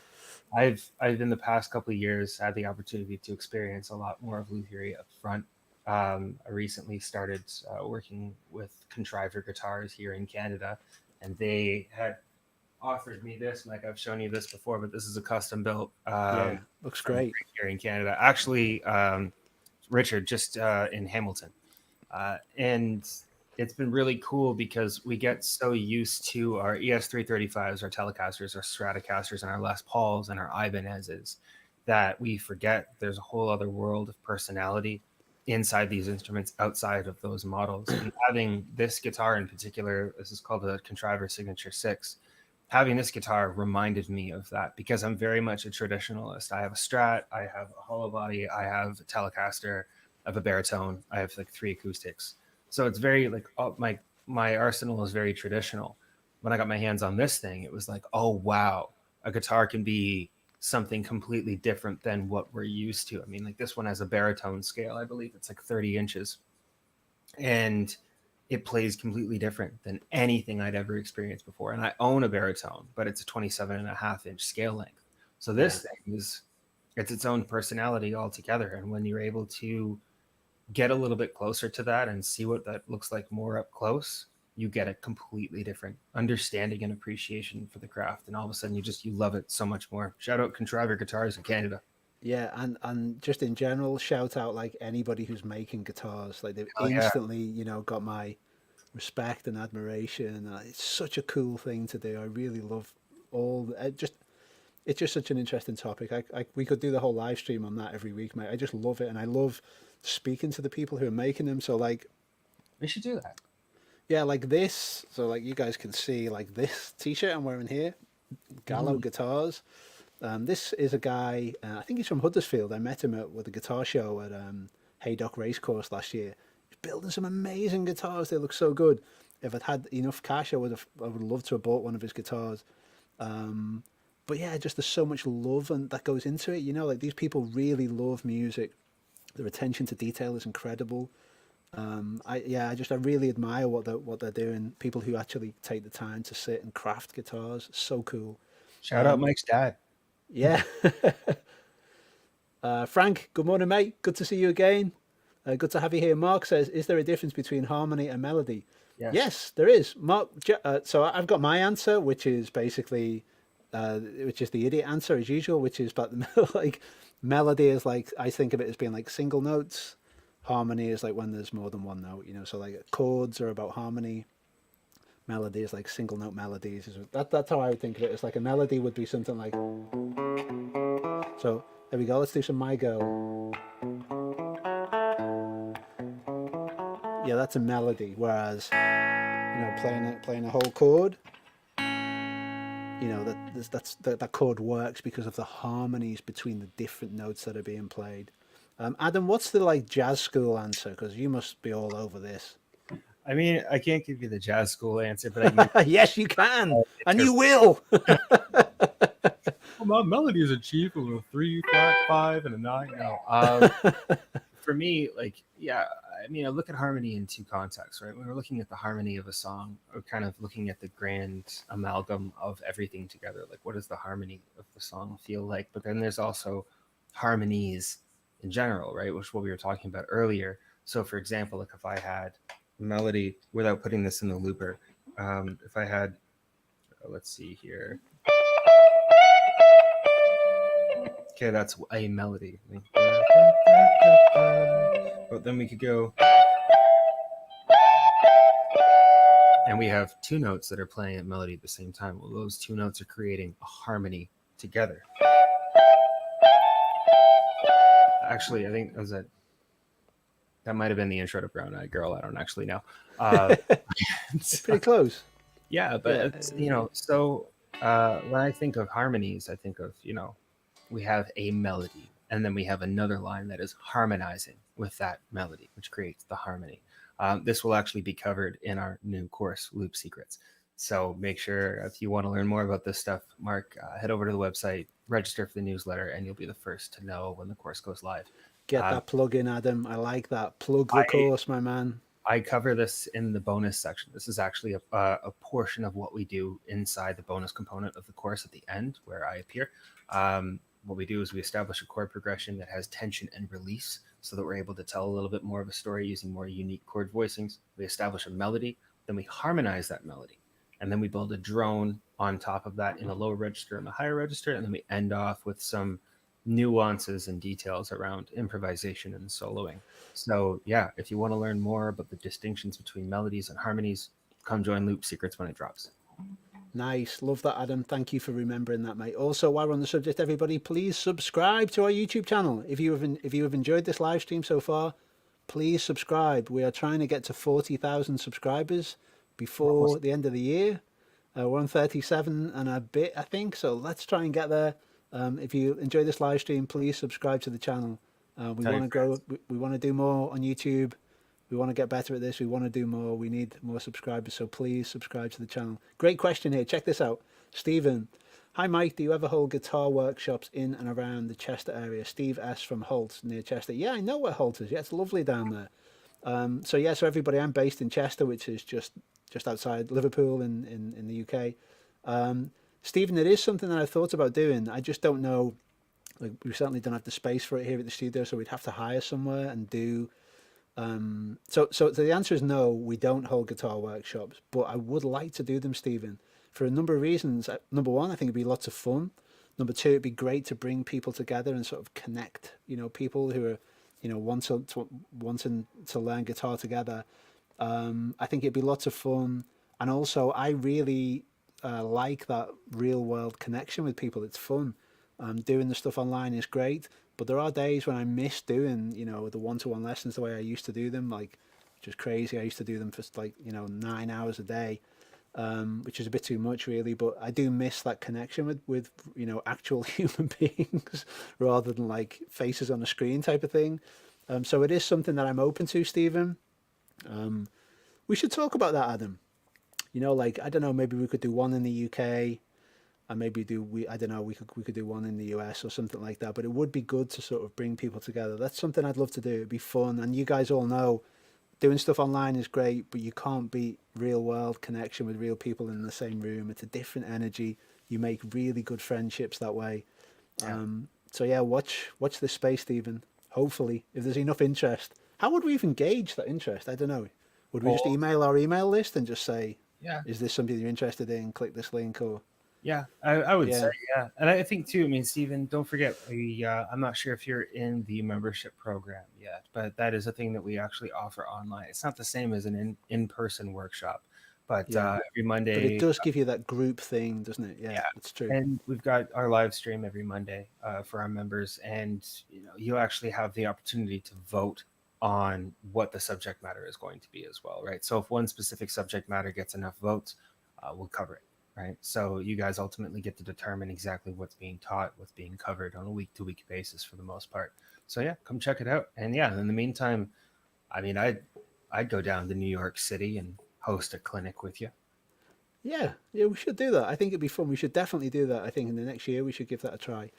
I've in the past couple of years had the opportunity to experience a lot more of Luthiery up front. I recently started working with Contriver Guitars here in Canada, and they had offered me this. Like I've shown you this before, but this is a custom built. Looks great here in Canada. Actually, Richard, just in Hamilton, and it's been really cool because we get so used to our ES335s, our Telecasters, our Stratocasters, and our Les Pauls and our Ibanezes that we forget there's a whole other world of personality inside these instruments outside of those models. And having this guitar in particular, this is called the Contriver Signature 6. Having this guitar reminded me of that because I'm very much a traditionalist. I have a Strat, I have a hollow body, I have a Telecaster, I have a baritone, I have like 3 acoustics. So it's very like my arsenal is very traditional. When I got my hands on this thing, it was like, oh wow, a guitar can be something completely different than what we're used to. I mean, like this one has a baritone scale. I believe it's like 30 inches. And it plays completely different than anything I'd ever experienced before. And I own a baritone, but it's a 27.5-inch scale length. So this thing it's its own personality altogether. And when you're able to get a little bit closer to that and see what that looks like more up close, you get a completely different understanding and appreciation for the craft. And all of a sudden you love it so much more. Shout out Contriver Guitars in Canada. Yeah, and just in general, shout out like anybody who's making guitars. Like they've instantly, you know, got my respect and admiration. It's such a cool thing to do. I really love it's just such an interesting topic. We could do the whole live stream on that every week, mate. I just love it, and I love speaking to the people who are making them. So like, we should do that. Yeah, like this. So like you guys can see like this t-shirt I'm wearing here, Gallo Guitars. This is a guy, I think he's from Huddersfield. I met him with a guitar show at Haydock Racecourse last year. He's building some amazing guitars. They look so good. If I'd had enough cash, I would love to have bought one of his guitars. But yeah, just there's so much love and that goes into it. You know, like these people really love music. Their attention to detail is incredible. I really admire what they're doing. People who actually take the time to sit and craft guitars, so cool. Shout out Mike's dad. Yeah. Frank, good morning, mate. Good to see you again. Good to have you here. Mark says, is there a difference between harmony and melody? Yes, there is. Mark, so I've got my answer, which is basically, which is the idiot answer as usual, which is but like melody is like, I think of it as being like single notes. Harmony is like when there's more than one note, you know, so like chords are about harmony. Melody is like single note melodies. That's how I would think of it. It's like a melody would be something like, so there we go. Let's do some My Girl. Yeah, that's a melody. Whereas, you know, playing a whole chord, you know, that chord works because of the harmonies between the different notes that are being played. Adam, what's the like jazz school answer? Because you must be all over this. I mean, I can't give you the jazz school answer, but I can... yes, you can, and you will. Well, my melody is a chief of a 3 flat 5 and a 9. No, for me, like, yeah, I mean, I look at harmony in 2 contexts, right? When we're looking at the harmony of a song, we're kind of looking at the grand amalgam of everything together. Like, what does the harmony of the song feel like? But then there's also harmonies in general, right? Which is what we were talking about earlier. So, for example, like if I had melody without putting this in the looper, if I had, let's see here, okay, that's a melody, but then we could go and we have 2 notes that are playing a melody at the same time. Well, those 2 notes are creating a harmony together. Actually, I think that might have been the intro to Brown Eyed Girl. I don't actually know. It's pretty close. Yeah, but Yeah, it's, so when I think of harmonies, I think of, we have a melody, and then we have another line that is harmonizing with that melody, which creates the harmony. This will actually be covered in our new course, Loop Secrets. So make sure, if you want to learn more about this stuff, Mark, head over to the website, register for the newsletter, and you'll be the first to know when the course goes live. get Um, that plug in, Adam. I like that. Plug the I course, my man. I cover this in the bonus section. This is actually a portion of what we do inside the bonus component of the course at the end where I appear. What we do is we establish a chord progression that has tension and release so that we're able to tell a little bit more of a story using more unique chord voicings. We establish a melody, then we harmonize that melody. And then we build a drone on top of that in the lower register and the higher register. And then we end off with some nuances and details around improvisation and soloing. So yeah, if you want to learn more about the distinctions between melodies and harmonies, come join Loop Secrets when it drops. Nice. Love that, Adam. Thank you for remembering that, mate. Also, while we're on the subject, everybody, please subscribe to our YouTube channel. If you have enjoyed this live stream so far, please subscribe. We are trying to get to 40,000 subscribers before the end of the year. We're on 37 and a bit, I think. So let's try and get there. If you enjoy this live stream, please subscribe to the channel. We want to grow. We want to do more on YouTube. We want to get better at this. We want to do more. We need more subscribers. So please subscribe to the channel. Great question here. Check this out. Stephen. Hi, Mike. Do you ever hold guitar workshops in and around the Chester area? Steve S. from Holt near Chester. Yeah, I know where Holt is. Yeah, it's lovely down there. So everybody, I'm based in Chester, which is just outside Liverpool in the UK. Stephen, it is something that I've thought about doing. I just don't know. Like, we certainly don't have the space for it here at the studio, so we'd have to hire somewhere and do. So the answer is no. We don't hold guitar workshops, but I would like to do them, Stephen, for a number of reasons. Number one, I think it'd be lots of fun. Number two, it'd be great to bring people together and sort of connect. People who are, wanting to learn guitar together. I think it'd be lots of fun, and also I really like that real world connection with people. It's fun. Doing the stuff online is great, but there are days when I miss doing, the one-to-one lessons the way I used to do them, like, which is crazy. I used to do them for 9 hours a day, which is a bit too much really, but I do miss that connection with actual human beings rather than like faces on a screen type of thing. So it is something that I'm open to, Stephen. We should talk about that, Adam. I don't know, maybe we could do one in the UK, and maybe I don't know, we could do one in the US or something like that. But it would be good to sort of bring people together. That's something I'd love to do. It'd be fun, and you guys all know, doing stuff online is great, but you can't beat real world connection with real people in the same room. It's a different energy. You make really good friendships that way. Yeah. So yeah, watch this space, Stephen. Hopefully, if there's enough interest. How would we even gauge that interest? I don't know. Would we just email our email list and just say, yeah, is this something you're interested in? Click this link, or yeah, I would say, yeah. And I think too, I mean, Stephen, don't forget, I'm not sure if you're in the membership program yet, but that is a thing that we actually offer online. It's not the same as an in-person workshop, but every Monday. But it does give you that group thing, doesn't it? Yeah, it's true. And we've got our live stream every Monday for our members, and you actually have the opportunity to vote on what the subject matter is going to be as well, right? So if one specific subject matter gets enough votes, we'll cover it. Right. So you guys ultimately get to determine exactly what's being taught, what's being covered on a week-to-week basis for the most part. So yeah, come check it out. And yeah, in the meantime, I mean, I'd go down to New York City and host a clinic with you. Yeah, we should do that. I think it'd be fun. We should definitely do that. I think in the next year we should give that a try.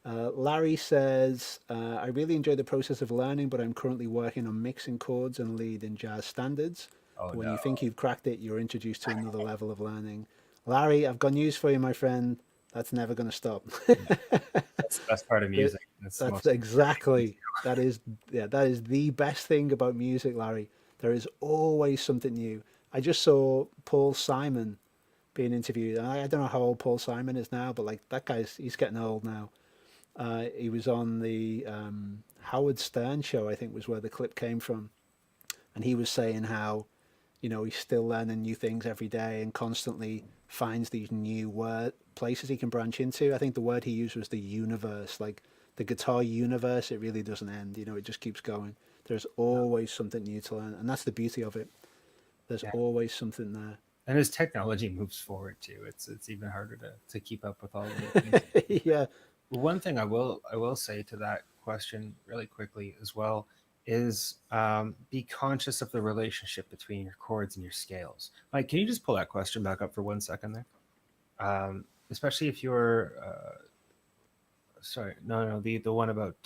Larry says, I really enjoy the process of learning, but I'm currently working on mixing chords and lead in jazz standards. When you think you've cracked it, you're introduced to another level of learning. Larry, I've got news for you, my friend. That's never going to stop. That's the best part of music. That's exactly. That is the best thing about music, Larry. There is always something new. I just saw Paul Simon being interviewed. I don't know how old Paul Simon is now, but like that he's getting old now. He was on the Howard Stern show, I think was where the clip came from. And he was saying how, he's still learning new things every day and constantly finds these new places he can branch into. I think the word he used was the universe, like the guitar universe. It really doesn't end. It just keeps going. There's always something new to learn, and that's the beauty of it. There's always something there. And as technology moves forward too, it's even harder to keep up with all of the things. Yeah. One thing I will say to that question really quickly as well is be conscious of the relationship between your chords and your scales. Mike, can you just pull that question back up for 1 second there? Especially if you're sorry, no, the one about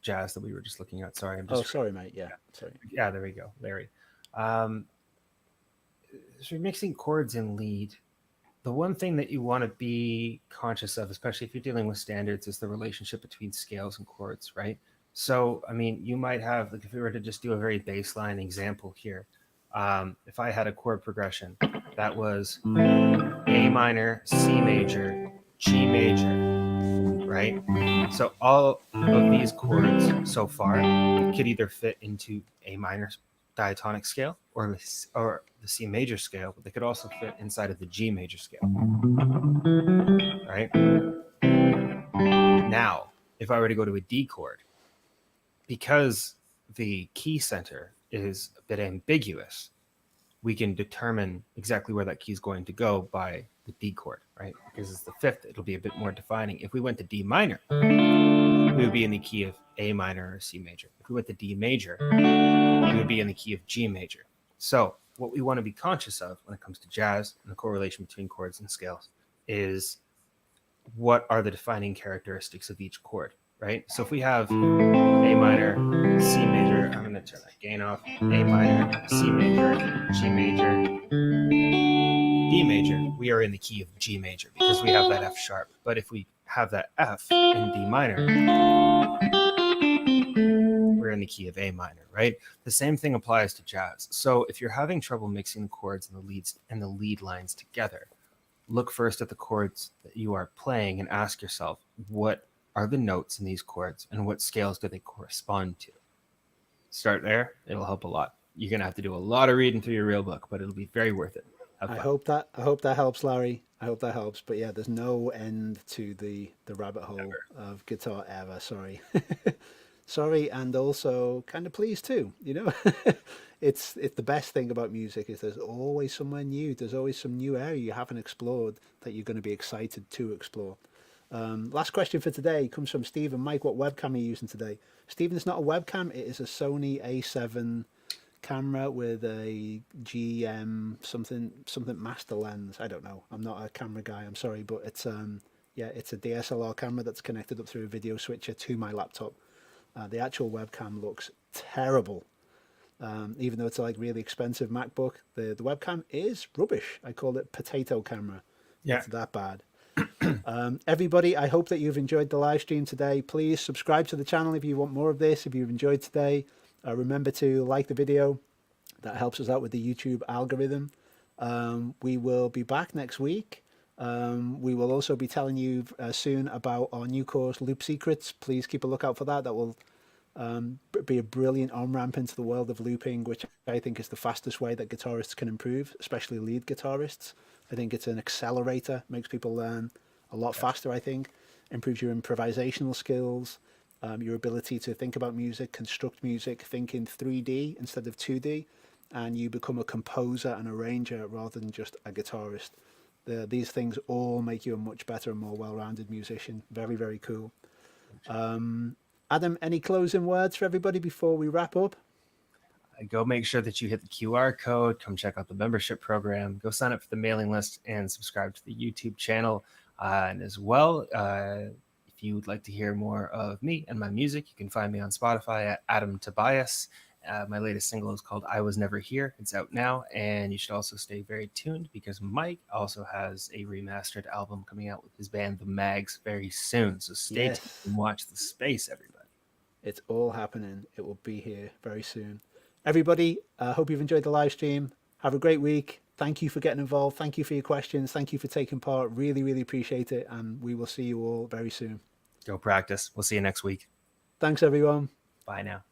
jazz that we were just looking at. Sorry, I'm just sorry, mate. Yeah, sorry. Yeah, there we go, Larry. So you're mixing chords in lead. The one thing that you want to be conscious of, especially if you're dealing with standards, is the relationship between scales and chords, right? So, I mean, you might have, like, if we were to just do a very baseline example here, if I had a chord progression that was A minor, C major, G major, right? So all of these chords so far could either fit into A minor diatonic scale or the C major scale, but they could also fit inside of the G major scale. Right? Now, if I were to go to a D chord, because the key center is a bit ambiguous, we can determine exactly where that key is going to go by the D chord, right? Because it's the fifth, it'll be a bit more defining. If we went to D minor, we would be in the key of A minor or C major. If we went to D major, we would be in the key of G major. So what we want to be conscious of when it comes to jazz and the correlation between chords and scales is what are the defining characteristics of each chord, right? So if we have A minor, C major, I'm going to turn that gain off, A minor, C major, G major, D major, we are in the key of G major because we have that F sharp. But if we have that F in D minor, we're in the key of A minor, right? The same thing applies to jazz. So if you're having trouble mixing the chords and the leads and the lead lines together, look first at the chords that you are playing and ask yourself, what are the notes in these chords and what scales do they correspond to? Start there. It'll help a lot. You're going to have to do a lot of reading through your real book, but it'll be very worth it. I hope that helps, Larry. I hope that helps. But yeah, there's no end to the rabbit hole of guitar ever. Sorry. Sorry, and also kind of pleased too. You know, it's the best thing about music is there's always somewhere new. There's always some new area you haven't explored that you're going to be excited to explore. Last question for today comes from Stephen. Mike, what webcam are you using today? Stephen, it's not a webcam. It is a Sony A7 camera with a GM something master lens. I don't know. I'm not a camera guy. I'm sorry, but it's it's a DSLR camera that's connected up through a video switcher to my laptop. The actual webcam looks terrible. Even though it's a really expensive MacBook, the webcam is rubbish. I call it potato camera. Yeah. It's that bad. Everybody, I hope that you've enjoyed the live stream today. Please subscribe to the channel if you want more of this. If you've enjoyed today, remember to like the video. That helps us out with the YouTube algorithm. We will be back next week. We will also be telling you soon about our new course, Loop Secrets. Please keep a lookout for that. That will be a brilliant on-ramp into the world of looping, which I think is the fastest way that guitarists can improve, especially lead guitarists. I think it's an accelerator, makes people learn a lot faster, I think. Improves your improvisational skills, your ability to think about music, construct music, think in 3D instead of 2D, and you become a composer and arranger rather than just a guitarist. These things all make you a much better and more well-rounded musician. Very, very cool. Adam, any closing words for everybody before we wrap up? Go make sure that you hit the QR code. Come check out the membership program. Go sign up for the mailing list and subscribe to the YouTube channel. And as well, if you would like to hear more of me and my music, you can find me on Spotify at Adam Tobias. My latest single is called I Was Never Here. It's out now, and you should also stay very tuned because Mike also has a remastered album coming out with his band, The Mags, very soon. So stay tuned and watch the space, everybody. It's all happening. It will be here very soon. Everybody, I hope you've enjoyed the live stream. Have a great week. Thank you for getting involved. Thank you for your questions. Thank you for taking part. Really, really appreciate it. And we will see you all very soon. Go practice. We'll see you next week. Thanks, everyone. Bye now.